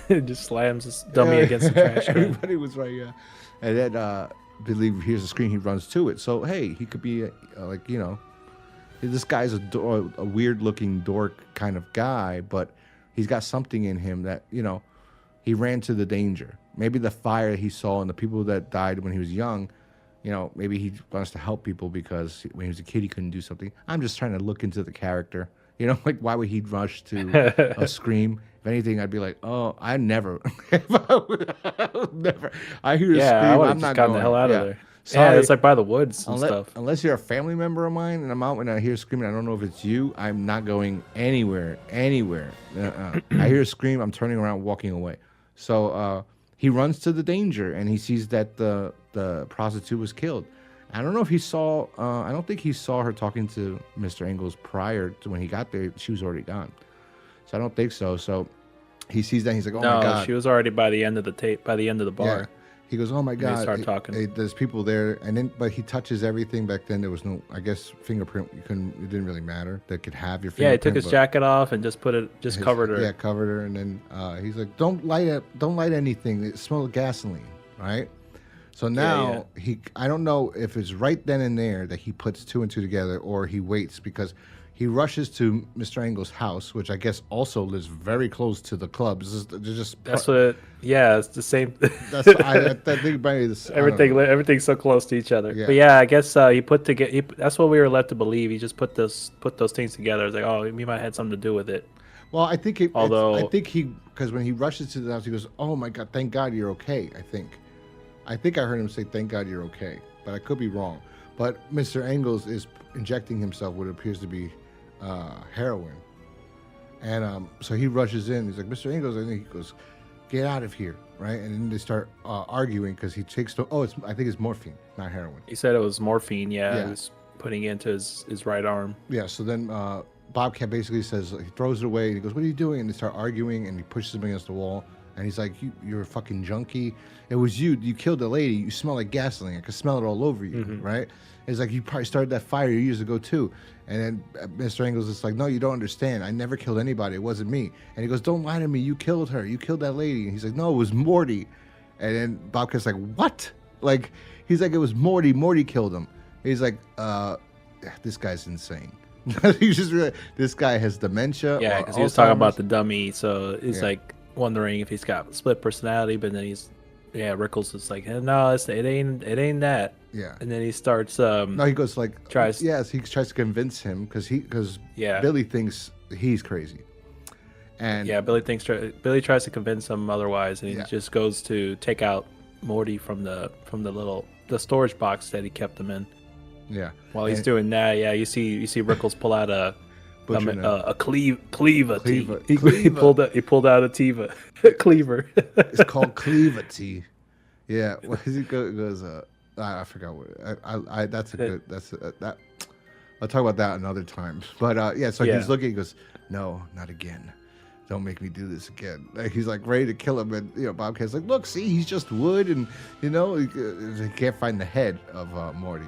And just slams his dummy against the trash can. Everybody was right, yeah. And then Billy hears the scream. He runs to it. So hey, he could be like, you know, this guy's a weird-looking dork kind of guy, but he's got something in him that, you know, he ran to the danger. Maybe the fire he saw and the people that died when he was young. You know, maybe he wants to help people because when he was a kid, he couldn't do something. I'm just trying to look into the character. You know, like, why would he rush to a scream? If anything, I'd be like, oh, I never. Never. I hear a scream, I would have I'm just not gotten going. the hell out of there. Sorry. Yeah, it's like by the woods and stuff. Unless you're a family member of mine and I'm out and I hear screaming, I don't know if it's you, I'm not going anywhere. I hear a scream, I'm turning around, walking away. So he runs to the danger and he sees that the prostitute was killed. I don't know if he saw, I don't think he saw her talking to Mr. Ingalls prior to when he got there. She was already gone. So I don't think so. So he sees that. He's like, oh my God. No, she was already by the end of the tape, by the end of the bar. Yeah. He goes, oh my God. They start talking. There's people there. And then, but he touches everything. Back then there was no, I guess, fingerprint. It didn't really matter. That could have your fingerprint. Yeah, he took his jacket off and just covered her. Yeah, covered her. And then he's like, don't light anything. It smells of gasoline, right? So now I don't know if it's right then and there that he puts two and two together or he waits because he rushes to Mr. Engel's house, which I guess also lives very close to the club. It's the same. I think maybe this, everything's so close to each other. Yeah. But yeah, I guess he put together. That's what we were led to believe. He just put those things together. It's like, oh, he might have had something to do with it. Well, I think because when he rushes to the house, he goes, "Oh my God, thank God you're okay." I think I heard him say, "Thank God you're okay," but I could be wrong. But Mr. Engels is injecting himself what appears to be heroin, and so he rushes in. He's like, "Mr. Engels," and he goes, "Get out of here!" Right? And then they start arguing because he takes I think it's morphine, not heroin. He said it was morphine. Yeah. He was putting it into his right arm. Yeah. So then Bobcat basically says, he throws it away and he goes, "What are you doing?" And they start arguing and he pushes him against the wall. And he's like, you're a fucking junkie. It was you. You killed the lady. You smell like gasoline. I could smell it all over you, right? It's like, you probably started that fire years ago, too. And then Mr. Engels is like, no, you don't understand. I never killed anybody. It wasn't me. And he goes, don't lie to me. You killed her. You killed that lady. And he's like, no, it was Morty. And then Bobcat's like, what? Like, he's like, it was Morty. Morty killed him. He's like, this guy's insane. He's just really, this guy has dementia. Yeah, because he was talking about the dummy. So he's like, wondering if he's got split personality, but then Rickles is like, no, it ain't that. Yeah. And then he starts no, he goes like he tries to convince him because Billy thinks he's crazy. And Billy tries to convince him otherwise, and he just goes to take out Morty from the storage box that he kept him in. Yeah. While he's doing that, you see Rickles pull out a cleaver tea. He pulled out a tiva cleaver. It's called cleaver tea. Yeah, what does he goes? I forgot what. I'll talk about that another time. But he's looking. He goes, no, not again. Don't make me do this again. Like, he's like ready to kill him, and Bobcat's like, look, see, he's just wood, and he can't find the head of Morty.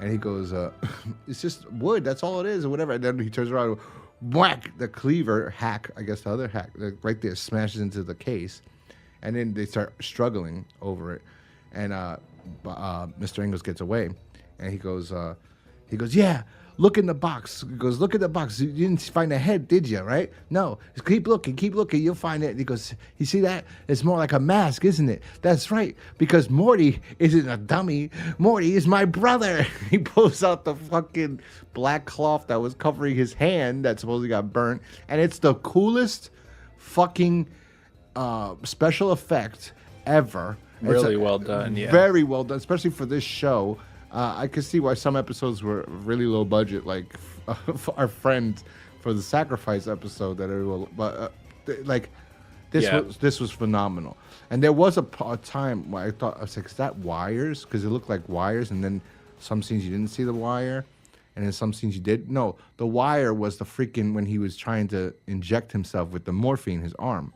And he goes, it's just wood. That's all it is, or whatever. And then he turns around, whack, the cleaver hack, I guess the other hack, right there, smashes into the case. And then they start struggling over it. And Mr. Engels gets away. And he goes, yeah, look in the box. He goes, look at the box. You didn't find the head, did you, right? No. Just keep looking. You'll find it. And he goes, you see that? It's more like a mask, isn't it? That's right. Because Morty isn't a dummy. Morty is my brother. He pulls out the fucking black cloth that was covering his hand that supposedly got burnt. And it's the coolest fucking special effect ever. Really well done, yeah. Very well done, especially for this show. I could see why some episodes were really low budget, like our friend for the sacrifice episode. This was phenomenal. And there was a time where I thought, I was like, is that wires? Because it looked like wires, and then some scenes you didn't see the wire, and in some scenes you did. No, the wire was the freaking when he was trying to inject himself with the morphine, his arm.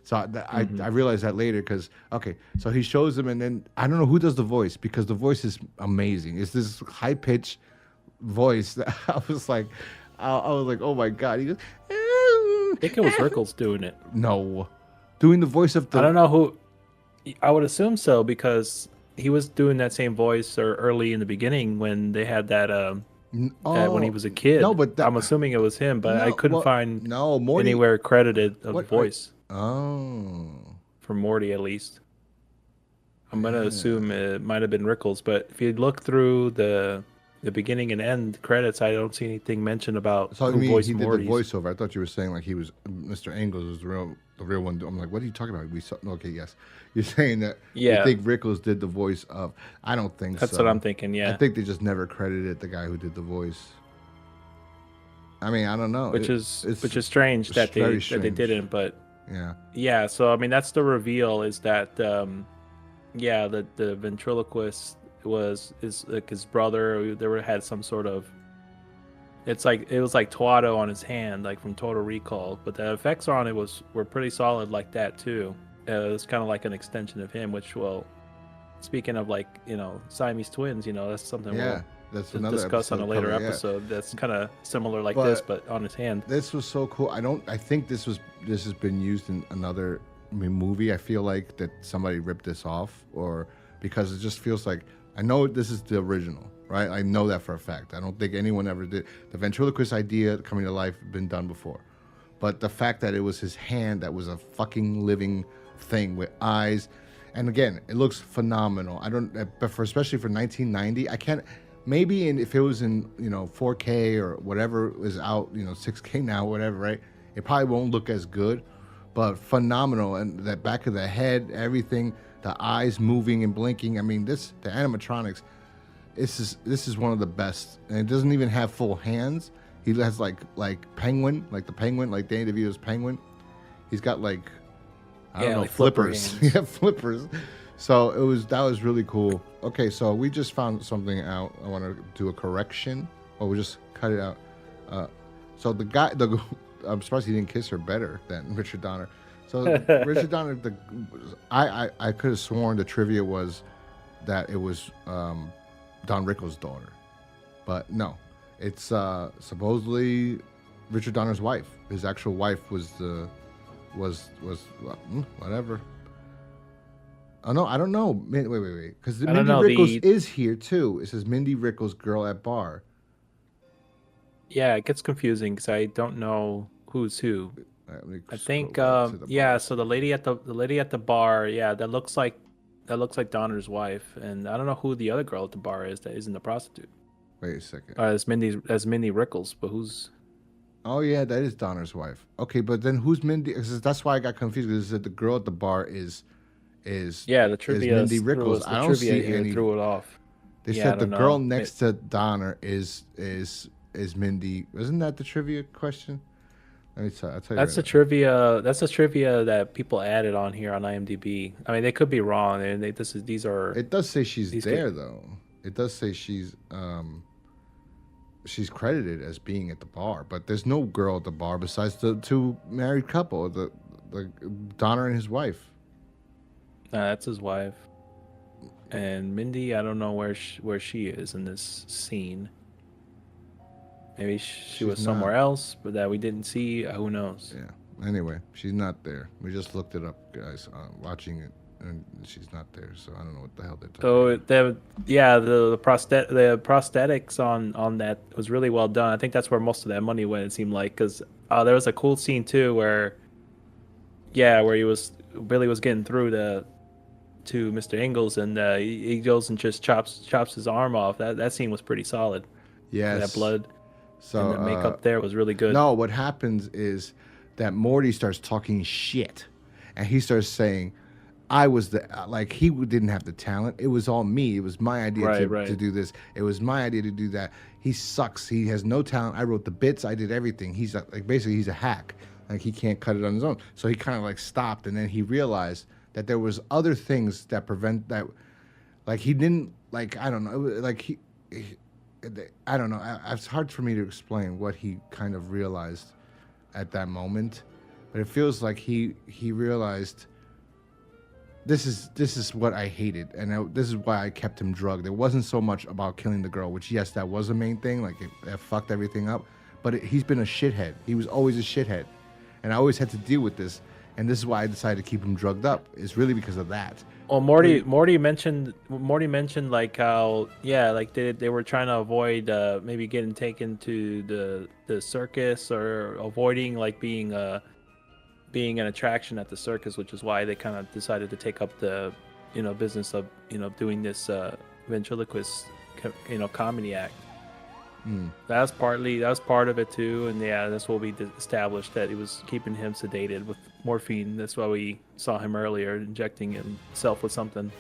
So I realized that later because, okay, so he shows him, and then I don't know who does the voice because the voice is amazing. It's this high pitched voice that I was like, oh my God. He goes, I think it was Rickles doing it. no, doing the voice of the. I don't know who. I would assume so because he was doing that same voice or early in the beginning when they had that. That when he was a kid. No, but I'm assuming it was him, but I couldn't find Morty, anywhere credited of the voice. Oh. For Morty, at least. I'm going to assume it might have been Rickles, but if you look through the beginning and end credits, I don't see anything mentioned about so who voiced he Morty's. did the voiceover. I thought you were saying like he was Mr. Ingalls was the real one. I'm like, what are you talking about? We saw, okay, yes. You're saying that you think Rickles did the voice of. I don't think That's so. what I'm thinking, yeah. I think they just never credited the guy who did the voice. I mean, I don't know. Which is strange that they didn't, but yeah. So I mean, that's the reveal is that the ventriloquist is like his brother. They had some sort of. It was like Tuato on his hand, like from Total Recall, but the effects on it were pretty solid like that too. It's kind of like an extension of him, which speaking of like Siamese twins, that's something that's we'll another discuss on a later episode. That's kind of similar like this, but on his hand. This was so cool. I think this has been used in another movie. I feel like that somebody ripped this off, or because it just feels like I know this is the original, right? I know that for a fact. I don't think anyone ever did. The ventriloquist idea coming to life had been done before, but the fact that it was his hand that was a fucking living thing with eyes, and again, it looks phenomenal. I don't, but especially for 1990, I can't. Maybe if it was in 4K or whatever is out, 6K now, whatever, right? It probably won't look as good, but phenomenal. And that back of the head, everything, the eyes moving and blinking. I mean, the animatronics. This is one of the best, and it doesn't even have full hands. He has like penguin, like the penguin, like Danny DeVito's penguin. He's got like flippers. Yeah, flippers. So that was really cool. Okay, so we just found something out. I want to do a correction, or we just cut it out. So I'm surprised he didn't kiss her better than Richard Donner. So Richard Donner, I could have sworn the trivia was that it was Don Rickles' daughter, but no, it's supposedly Richard Donner's wife. His actual wife was whatever. Oh no, I don't know. Wait, because Mindy Rickles is here too. It says Mindy Rickles, girl at bar. Yeah, it gets confusing because I don't know who's who. I think so the lady at the bar, that looks like Donner's wife, and I don't know who the other girl at the bar is that isn't the prostitute. Wait a second. As Mindy Rickles, but who's? Oh yeah, that is Donner's wife. Okay, but then who's Mindy? That's why I got confused because the girl at the bar is the trivia Mindy Rickles. I don't see any. Threw it off. They said the girl next to Donner is Mindy. Isn't that the trivia question? Let me tell you. That's a trivia. That's a trivia that people added on here on IMDb. I mean, they could be wrong. And these are. It does say she's there though. It does say she's credited as being at the bar, but there's no girl at the bar besides the two married couple, the Donner and his wife. That's his wife. And Mindy, I don't know where she is in this scene. Maybe she was somewhere else, but that we didn't see. Who knows? Yeah. Anyway, she's not there. We just looked it up, guys, watching it, and she's not there. So I don't know what the hell they're talking about. The prosthetics on that was really well done. I think that's where most of that money went. It seemed like because there was a cool scene too where Billy was getting through to Mr. Ingalls, and he goes and just chops his arm off. That scene was pretty solid. Yes. That blood. So and the makeup there was really good. No, what happens is that Morty starts talking shit, and he starts saying, "I was he didn't have the talent. It was all me. It was my idea to do this. It was my idea to do that. He sucks. He has no talent. I wrote the bits. I did everything. He's basically he's a hack. Like he can't cut it on his own. So he kind of stopped, and then he realized that there was other things that prevent that. Like he didn't I don't know. I don't know. It's hard for me to explain what he kind of realized at that moment, but it feels like he realized this is what I hated, and this is why I kept him drugged. It wasn't so much about killing the girl, which yes, that was the main thing. Like it fucked everything up, but he's been a shithead. He was always a shithead, and I always had to deal with this. And this is why I decided to keep him drugged up. It's really because of that. Well, Morty mentioned like how like they were trying to avoid maybe getting taken to the circus, or avoiding like being an attraction at the circus, which is why they kind of decided to take up the business of doing this ventriloquist comedy act. That was part of it too, and that's what we established, that it was keeping him sedated with morphine. That's why we saw him earlier injecting himself with something.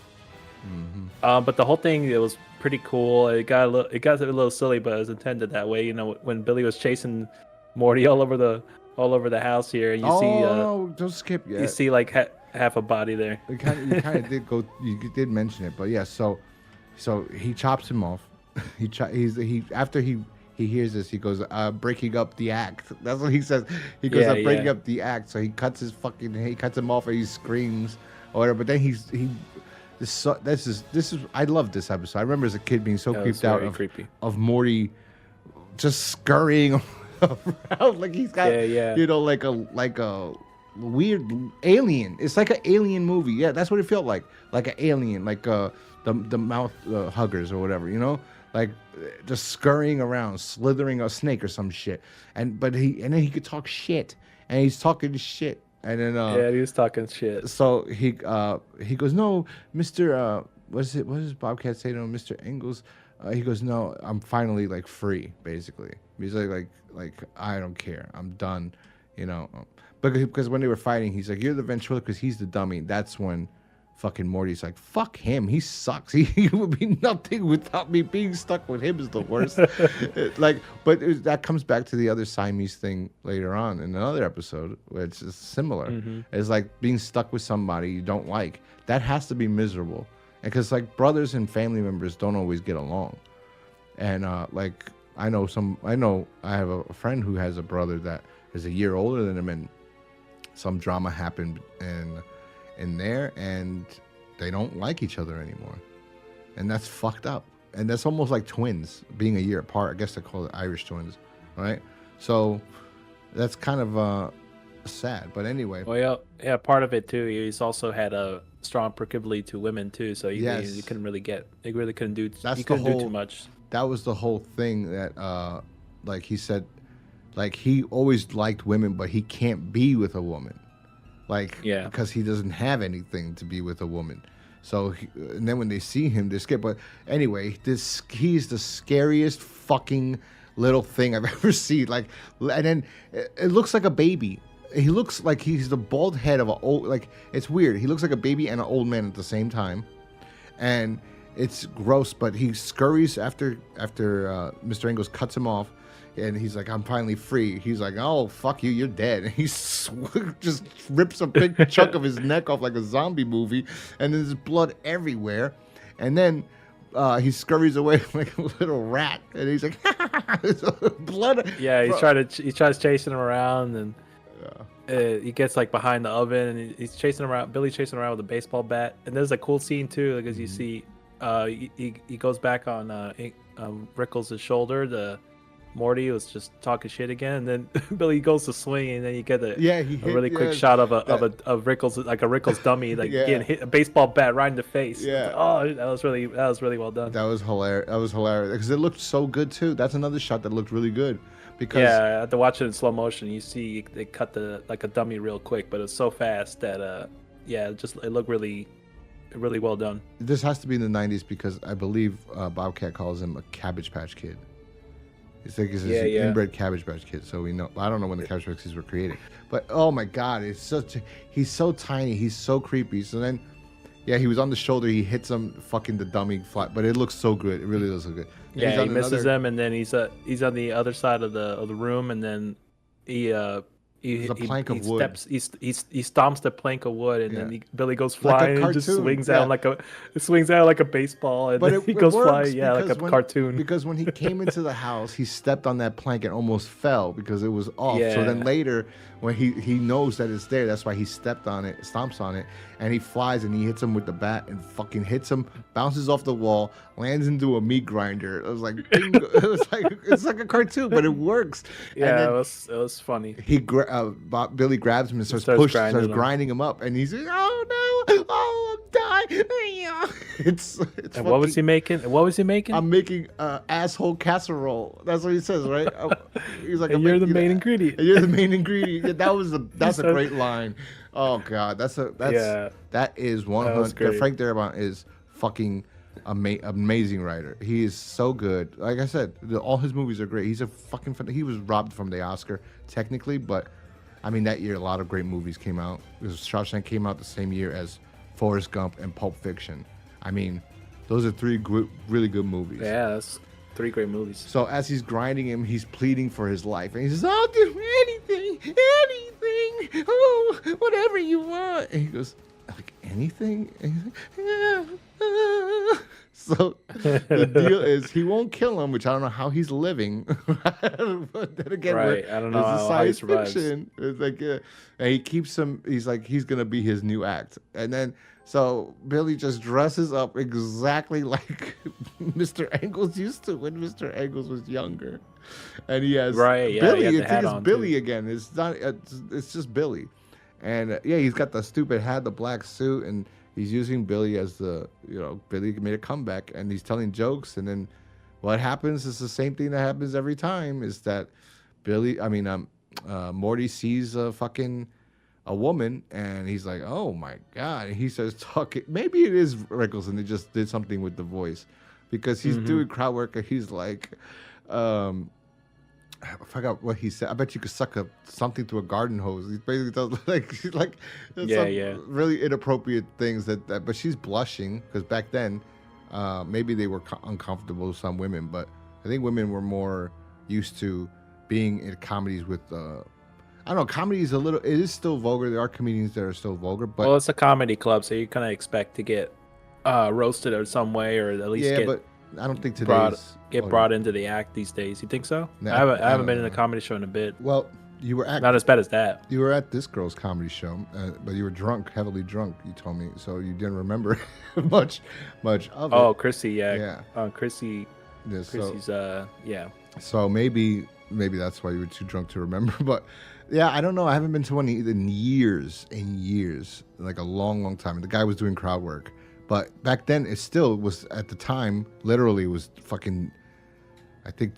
But the whole thing, it was pretty cool. It got a little silly, but it was intended that way. When Billy was chasing Morty all over the house here, and don't skip yet. You see like half a body there. You kind of did go. You did mention it, but yeah. So he chops him off. After he hears this, he goes, breaking up the act. That's what he says. He goes, I'm breaking up the act. So he cuts him off, and he screams or whatever. But then this is I love this episode. I remember as a kid being so creeped out of Morty just scurrying around like he's got like a weird alien. It's like an alien movie. Yeah, that's what it felt like an alien, like the mouth huggers or whatever, like just scurrying around, slithering a snake or some shit. And then he could talk shit, and he's talking shit, and then he was talking shit. So he goes, no, Mr. What does Bobcat say to him, Mr. Ingalls? He goes, no, I'm finally like free, basically. He's like I don't care, I'm done, But because when they were fighting, he's like, you're the ventriloquist, he's the dummy. That's when fucking Morty's like, fuck him, he sucks. He would be nothing without me. Being stuck with him is the worst. That comes back to the other Siamese thing later on in another episode, which is similar. It's like being stuck with somebody you don't like. That has to be miserable. Because like brothers and family members don't always get along. And like I have a friend who has a brother that is a year older than him, and some drama happened in there, and they don't like each other anymore, and that's fucked up. And that's almost like twins being a year apart. I guess they call it Irish twins, right? So that's kind of sad. But anyway, well, yeah, part of it too. He's also had a strong proclivity to women too, so he couldn't really do too much. That was the whole thing that like he said, like he always liked women, but he can't be with a woman. Because he doesn't have anything to be with a woman. So and then when they see him, they're scared. But anyway, he's the scariest fucking little thing I've ever seen. Like, and then it looks like a baby. He looks like he's the bald head of an old. Like, it's weird. He looks like a baby and an old man at the same time, and it's gross. But he scurries after Mr. Ingalls cuts him off. And he's like, I'm finally free. He's like, oh, fuck you, you're dead. And he just rips a big chunk of his neck off like a zombie movie. And there's blood everywhere. And then he scurries away like a little rat. And he's like, blood. Yeah, he tries chasing him around. And he gets like behind the oven. And he's chasing him around. Billy's chasing him around with a baseball bat. And there's a cool scene too, because you see he goes back on Rickles' shoulder. Morty was just talking shit again, and then Billy goes to swing, and then you get a really quick shot of Rickles, like a Rickles dummy, like getting hit a baseball bat right in the face. Yeah. Oh, that was really well done. That was hilarious because it looked so good too. That's another shot that looked really good. Because I had to watch it in slow motion. You see they cut like a dummy real quick, but it was so fast that it looked really well done. This has to be in the 90s because I believe Bobcat calls him a Cabbage Patch Kid. It's like he's an inbred Cabbage Patch Kid, so we know. I don't know when the Cabbage Patch Kids were created, but oh my God, he's so tiny, he's so creepy. So then, he was on the shoulder, he hits him, fucking the dummy flat, but it looks so good. It really does look good. And he misses him, and then he's on the other side of the room, and then he There's a plank of wood. steps he stomps the plank of wood, and Yeah. then Billy goes Like a flying and just cartoon, swings yeah. out like a baseball, and But then he it goes works flying, yeah, like a cartoon. because when he came into the house, he stepped on that plank and almost fell because it was off. So then Yeah. later, when he knows that it's there, that's why he stepped on it, stomps on it, and he flies and he hits him with the bat and fucking hits him, bounces off the wall, lands into a meat grinder. It was like bingo. It was like it's like a cartoon, but it works. Yeah, And then it was funny. Billy grabs him and starts grinding him up, and he's like, "Oh no! Oh, I'm dying!" It's And what was he making? What was he making? I'm making asshole casserole. That's what he says, right? He's like, And you're the main ingredient. And you're the main ingredient. Yeah, that's a great line. Oh god, that is 100. Frank Darabont is fucking amazing writer. He is so good. Like I said, all his movies are great. He's a fucking. He was robbed from the Oscar technically, but I mean that year a lot of great movies came out. Shawshank came out the same year as Forrest Gump and Pulp Fiction. I mean, those are three really good movies. Yeah, that's 3 great movies. So as he's grinding him, he's pleading for his life, and he says, "I'll do anything, oh, whatever you want." And he goes, "Like anything?" And he's like, "Yeah." So the deal is he won't kill him, which I don't know how he's living. But then again, Right, I don't know it's a how he science survives. fiction. It's like, and he keeps him. He's like, he's gonna be his new act, and then. So Billy just dresses up exactly like Mr. Engels used to when Mr. Engels was younger, and he has Right, yeah, Billy. he had the It's hat on, Billy too. again. It's not. It's just Billy, and yeah, he's got the stupid hat, the black suit, and he's using Billy as Billy made a comeback, and he's telling jokes, and then what happens is the same thing that happens every time is that Morty sees a woman, and he's like, "Oh my god!" And he starts talking. Maybe it is Rickles, and they just did something with the voice, because he's doing crowd work, and he's like, I forgot what he said. I bet you could suck something through a garden hose. He basically does like really inappropriate things but she's blushing because back then, maybe they were uncomfortable with some women, but I think women were more used to being in comedies with. I don't know. Comedy is it is still vulgar. There are comedians that are still vulgar, but Well, it's a comedy club, so you kind of expect to get roasted in some way, or at least but I don't think brought into the act these days. You think so? No, I haven't been in a comedy show in a bit. Well, you were Not as bad as that. You were at this girl's comedy show, but you were drunk, heavily drunk. You told me, so you didn't remember much of it. Oh, Chrissy, yeah. Yeah. Chrissy's, yeah. So maybe that's why you were too drunk to remember. But yeah, I don't know. I haven't been to one in years, like a long time. And the guy was doing crowd work, but back then it still was at the time. Literally, was fucking. I think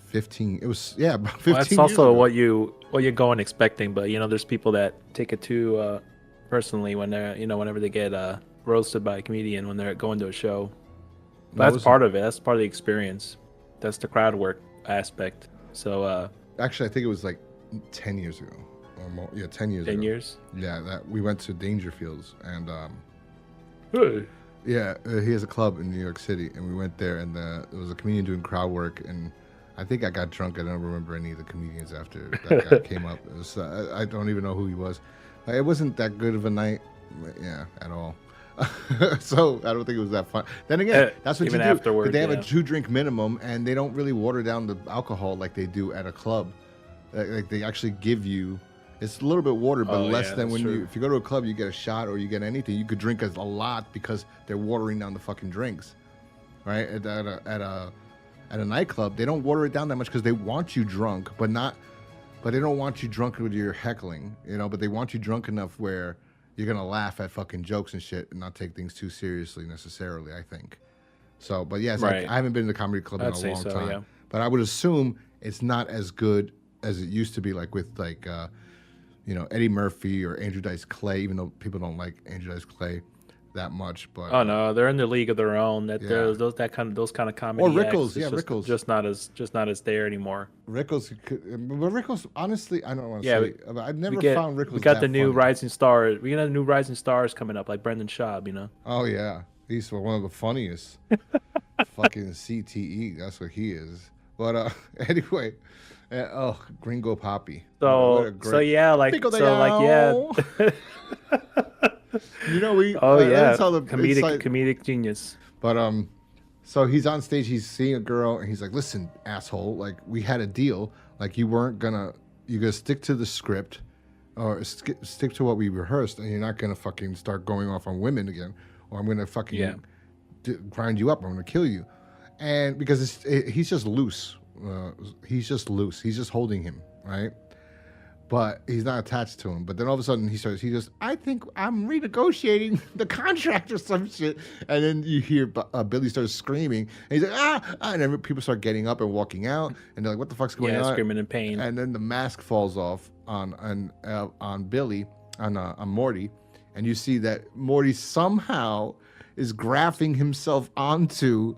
15. It was about 15. Well, that's also what you go in expecting, but there's people that take it too personally when they're whenever they get roasted by a comedian when they're going to a show. But that's part of it. That's part of the experience. That's the crowd work aspect. So actually, I think it was like 10 years ago or more. Yeah, 10 years. 10 ago. years. Yeah, that we went to Dangerfields, and Hey. yeah, he has a club in New York City, and we went there, and there was a comedian doing crowd work, and I think I got drunk. I don't remember any of the comedians after that guy came up. It was, I don't even know who he was. It wasn't that good of a night, at all. So I don't think it was that fun. Then again, that's what even you do. afterward, They have a 2-drink minimum, and they don't really water down the alcohol like they do at a club. Like they actually give you, it's a little bit watered, but less than when if you go to a club, you get a shot or you get anything. You could drink a lot because they're watering down the fucking drinks, right? At a nightclub, they don't water it down that much because they want you drunk, but they don't want you drunk with your heckling, But they want you drunk enough where you're gonna laugh at fucking jokes and shit and not take things too seriously necessarily. I think. So, but yes, I haven't been to the comedy club in a long time. Yeah. But I would assume it's not as good as it used to be, like with Eddie Murphy or Andrew Dice Clay, even though people don't like Andrew Dice Clay that much. But oh no, they're in the league of their own. Those kind of comedy. Or Rickles, acts, Rickles, just not as there anymore. Rickles, but Rickles, honestly, I don't want to say. I've never found Rickles. We got the new funny. rising stars. We got the new rising stars coming up, like Brendan Schaub. Oh yeah, he's one of the funniest. Fucking CTE, that's what he is. But anyway, Oh, Gringo Poppy. What So a great yeah, like Pico de so like yeah. Gallo. You know, we Oh let me yeah, tell the inside. comedic genius. But so he's on stage. He's seeing a girl, and he's like, "Listen, asshole. Like we had a deal. Like you weren't gonna. You gonna stick to the script, or stick to what we rehearsed, and you're not gonna fucking start going off on women again, or I'm gonna fucking Yeah. grind you up. I'm gonna kill you." And because he's just loose. He's just loose. He's just holding him, right? But he's not attached to him. But then all of a sudden he goes, I think I'm renegotiating the contract or some shit. And then you hear Billy starts screaming. And he's like, ah. And then people start getting up and walking out. And they're like, what the fuck's going on? Yeah, screaming in pain. And then the mask falls off on Billy, on Morty. And you see that Morty somehow is grafting himself onto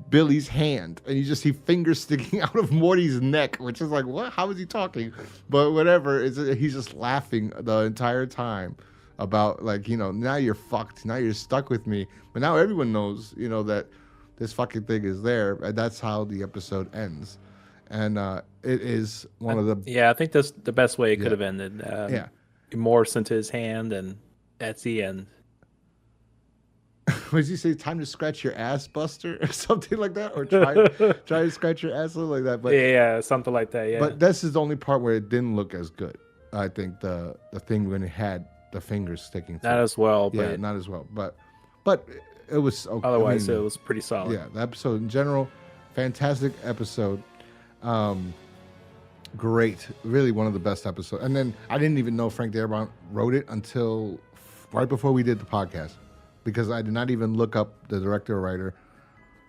Billy's hand, and you just see fingers sticking out of Morty's neck, which is like, what? How is he talking? But whatever, he's just laughing the entire time about, like, you know, now you're fucked. Now you're stuck with me. But now everyone knows, you know, that this fucking thing is there, and that's how the episode ends. And it is one of the... Yeah, I think that's the best way it could have ended. Yeah. He morphs into his hand, and that's the end. What did he say? Time to scratch your ass, Buster, or something like that, or try to scratch your ass, something like that. But yeah, something like that. Yeah. But this is the only part where it didn't look as good. I think the thing when it had the fingers sticking through. Not as well. But Yeah, not as well. But it was okay. Otherwise, it was pretty solid. Yeah, the episode in general, fantastic episode. Great, really one of the best episodes. And then I didn't even know Frank Darabont wrote it until right before we did the podcast, because I did not even look up the director or writer.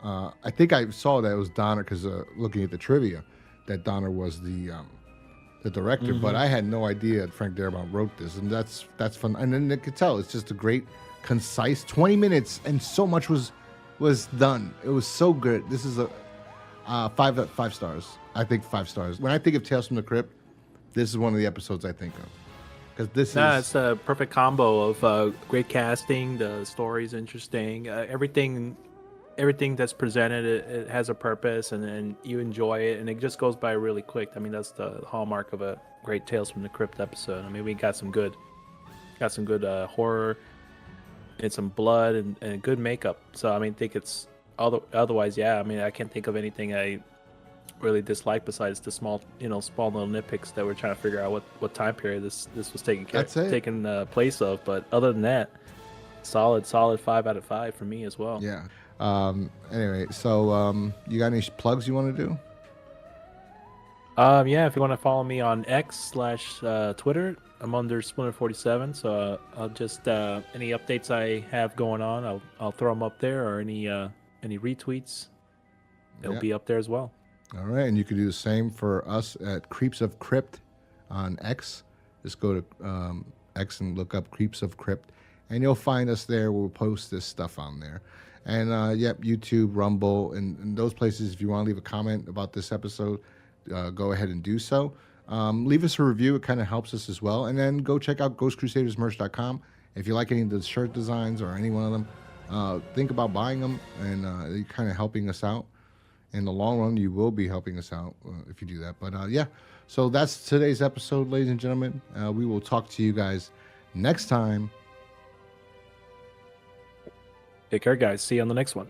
I think I saw that it was Donner, because looking at the trivia, that Donner was the director. Mm-hmm. But I had no idea that Frank Darabont wrote this, and that's fun. And then you could tell it's just a great, concise 20 minutes, and so much was done. It was so good. This is a 5 stars. I think 5 stars. When I think of Tales from the Crypt, this is one of the episodes I think of. Because it's a perfect combo of great casting. The story's interesting. Everything that's presented, it has a purpose, and you enjoy it, and it just goes by really quick. I mean, that's the hallmark of a great Tales from the Crypt episode. I mean, we got some good horror and some blood and good makeup. So I mean, I think it's otherwise, yeah. I mean, I can't think of anything I really dislike besides the small little nitpicks that we're trying to figure out what time period this was taking place of. But other than that, solid 5 out of 5 for me as well. Yeah. Anyway, so you got any plugs you want to do? Yeah, if you want to follow me on X/Twitter, I'm under Splinter47. So I'll just any updates I have going on, I'll throw them up there, or any retweets, it'll be up there as well. All right, and you can do the same for us at Creeps of Crypt on X. Just go to X and look up Creeps of Crypt, and you'll find us there. We'll post this stuff on there. And, YouTube, Rumble, and those places. If you want to leave a comment about this episode, go ahead and do so. Leave us a review. It kind of helps us as well. And then go check out GhostCrusadersMerch.com. If you like any of the shirt designs or any one of them, think about buying them, and you're kind of helping us out. In the long run, you will be helping us out if you do that. But, so that's today's episode, ladies and gentlemen. We will talk to you guys next time. Take care, guys. See you on the next one.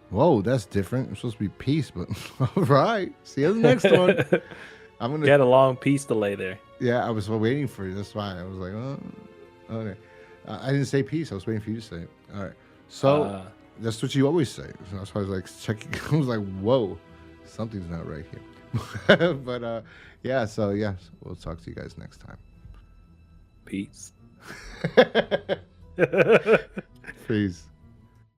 Whoa, that's different. It's supposed to be peace, but all right. See you on the next one. I'm gonna. You had a long peace delay there. Yeah, I was waiting for you. That's why I was like, oh, okay. I didn't say peace. I was waiting for you to say it. All right. So that's what you always say. So that's why I was like checking. I was like, whoa, something's not right here. But yeah. So yeah, we'll talk to you guys next time. Peace. Peace.